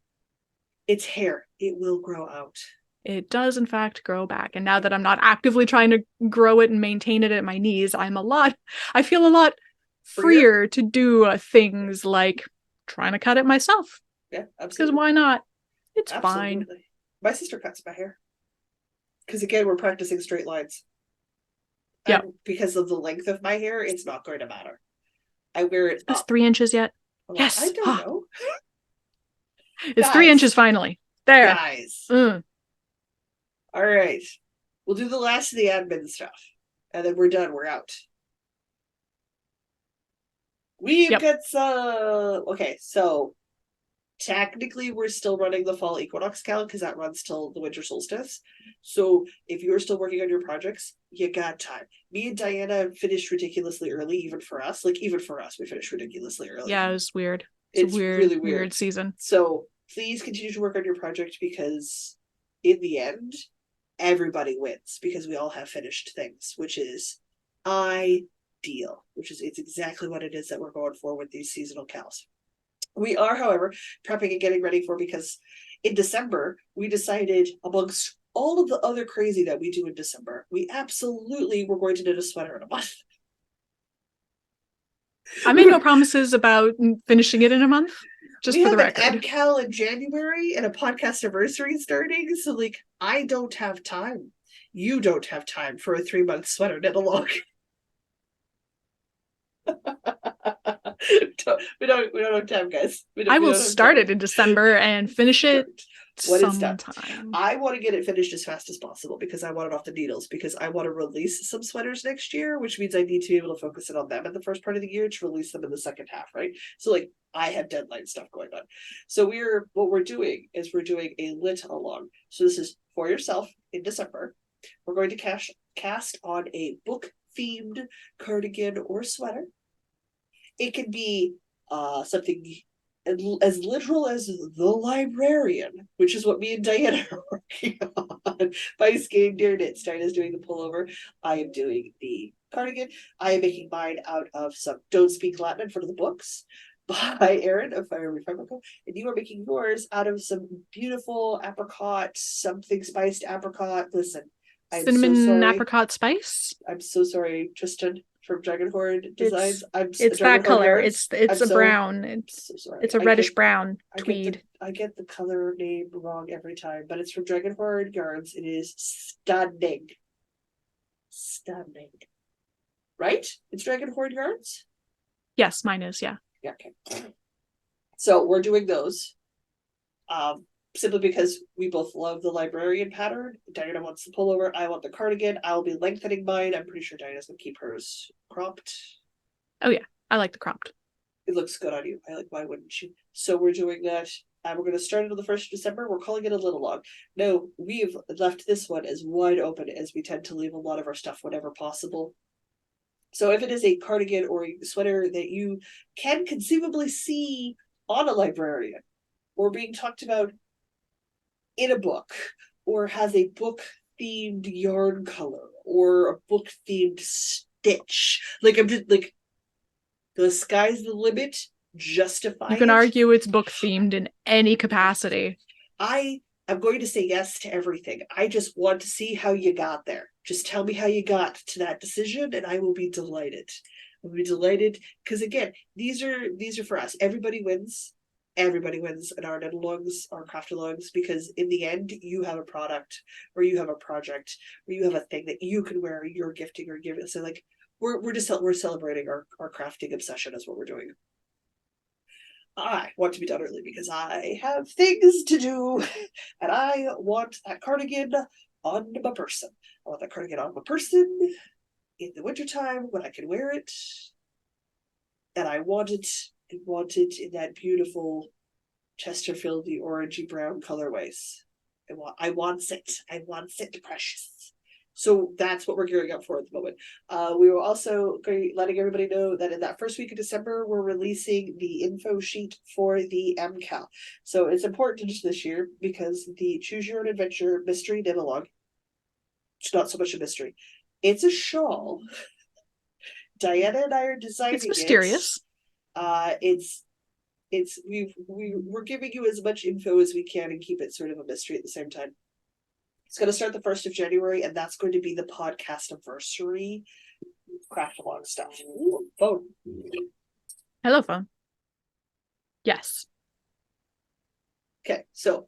it's hair. It will grow out. It does, in fact, grow back. And now that I'm not actively trying to grow it and maintain it at my knees, I feel a lot freer to do things like trying to cut it myself. Yeah, absolutely. Because why not? It's fine. My sister cuts my hair. Because again, we're practicing straight lines. Yeah. Because of the length of my hair, it's not going to matter. I wear it It's 3 inches yet? Yes. I don't know. It's 3 inches finally. There. Guys. All right. We'll do the last of the admin stuff. And then we're done. We're out. We've got some... Okay, so technically we're still running the fall equinox count because that runs till the winter solstice. So if you're still working on your projects, you got time. Me and Diana finished ridiculously early, even for us, we finished ridiculously early. Yeah, it was weird. It's weird, really weird season. So please continue to work on your project because in the end, everybody wins because we all have finished things, which is ideal, it's exactly what it is that we're going for with these seasonal cows. We are, however, prepping and getting ready for, because in December, we decided amongst all of the other crazy that we do in December, we absolutely were going to knit a sweater in a month. I made no promises about finishing it in a month, just for the record. We have an AbCal in January and a podcast anniversary starting, so like, I don't have time. You don't have time for a 3-month sweater knit along. we don't have time, guys. I will start it in December and finish it sometime. I want to get it finished as fast as possible because I want it off the needles, because I want to release some sweaters next year, which means I need to be able to focus it on them in the first part of the year to release them in the second half, right? So like, I have deadline stuff going on. So what we're doing is we're doing a lit along. So this is for yourself in December. We're going to cast on a book themed cardigan or sweater. It can be something as literal as The Librarian, which is what me and Diana are working on. By Skating Deer Knits. Diana's doing the pullover. I am doing the cardigan. I am making mine out of some Don't Speak Latin in Front of the Books by Erin of Fibre-y, and you are making yours out of some beautiful apricot, something spiced apricot. Listen, cinnamon apricot spice. I'm so sorry, Tristan from Dragonhorde Designs. It's that color. It's a brown. It's so sorry. It's a reddish brown tweed. I get the color name wrong every time, but it's from Dragonhorde Yarns. It is stunning. Stunning. Right? It's Dragonhorde Yarns? Yes, mine is, yeah. Yeah, okay. So we're doing those. Simply because we both love the librarian pattern. Diana wants the pullover. I want the cardigan. I'll be lengthening mine. I'm pretty sure Diana's going to keep hers cropped. Oh, yeah. I like the cropped. It looks good on you. Why wouldn't you? So we're doing that. We're going to start it on the 1st of December. We're calling it a little log. No, we've left this one as wide open as we tend to leave a lot of our stuff whenever possible. So if it is a cardigan or a sweater that you can conceivably see on a librarian, or being talked about in a book, or has a book themed yarn color, or a book themed stitch. Like, I'm just like, the sky's the limit. Justify You can it. argue it's book themed in any capacity. I am going to say yes to everything. I just want to see how you got there. Just tell me how you got to that decision, and I will be delighted. I'll be delighted because, again, these are for us. Everybody wins. Everybody wins in our knit-alongs, our craft-alongs, because in the end, you have a product, or you have a project, or you have a thing that you can wear, you're gifting or giving. So, like, we're celebrating our crafting obsession is what we're doing. I want to be done early because I have things to do, and I want that cardigan on my person. I want that cardigan on my person in the wintertime when I can wear it. And I want it in that beautiful Chesterfieldy orangey brown colorways. I want it precious. So that's what we're gearing up for at the moment. We were also letting everybody know that in that first week of December, we're releasing the info sheet for the MCAL. So it's important this year because the Choose Your Own Adventure mystery knit-along, it's not so much a mystery. It's a shawl. Diana and I are designing it. It's mysterious. We're giving you as much info as we can and keep it sort of a mystery at the same time. It's going to start the 1st of January, and that's going to be the podcast anniversary craft along stuff. Ooh, phone. Hello, phone. Yes. Okay, so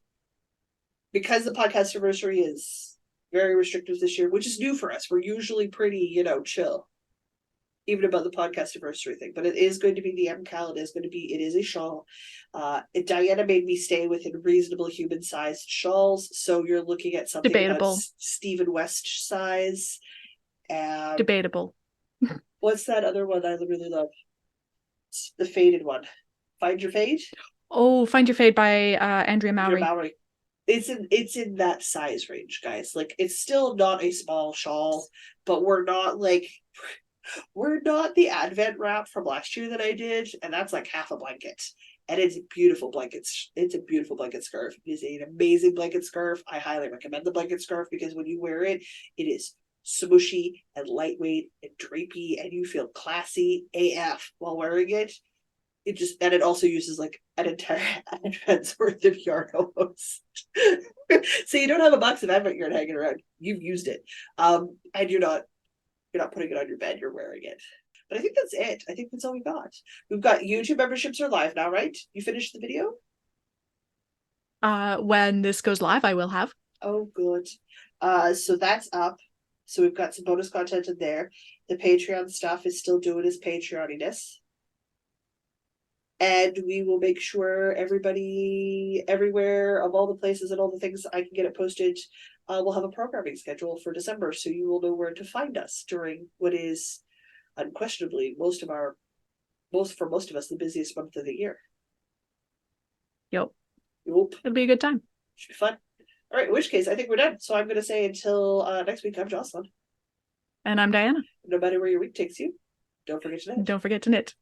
because the podcast anniversary is very restrictive this year, which is new for us, we're usually pretty, chill, even about the podcast anniversary thing. But it is going to be the MCAL. It is a shawl. Diana made me stay within reasonable human sized shawls. So you're looking at something debatable. About Stephen West size. Debatable. What's that other one I really love? It's the faded one. Find Your Fade? Oh, Find Your Fade by Andrea Mowry. It's in that size range, guys. Like, it's still not a small shawl, but we're not the Advent wrap from last year that I did, and that's like half a blanket. And it's a beautiful blanket. It's a beautiful blanket scarf. It is an amazing blanket scarf. I highly recommend the blanket scarf because when you wear it, it is smooshy and lightweight and drapey, and you feel classy AF while wearing it. It also uses like an entire Advent's worth of yarn almost. So you don't have a box of Advent yarn hanging around. You've used it. And you're not putting it on your bed, you're wearing it. But I think that's it. I think that's all we got. We've got YouTube memberships are live now, right? You finished the video? When this goes live, I will have. Oh, good. So that's up. So we've got some bonus content in there. The Patreon stuff is still doing its Patreoniness. And we will make sure everybody everywhere of all the places and all the things I can get it posted, we'll have a programming schedule for December, so you will know where to find us during what is unquestionably for most of us the busiest month of the year. Yep. It'll be a good time. Should be fun. All right, in which case I think we're done. So I'm going to say until next week, I'm Jocelyn. And I'm Diana. No matter where your week takes you, don't forget to knit. Don't forget to knit.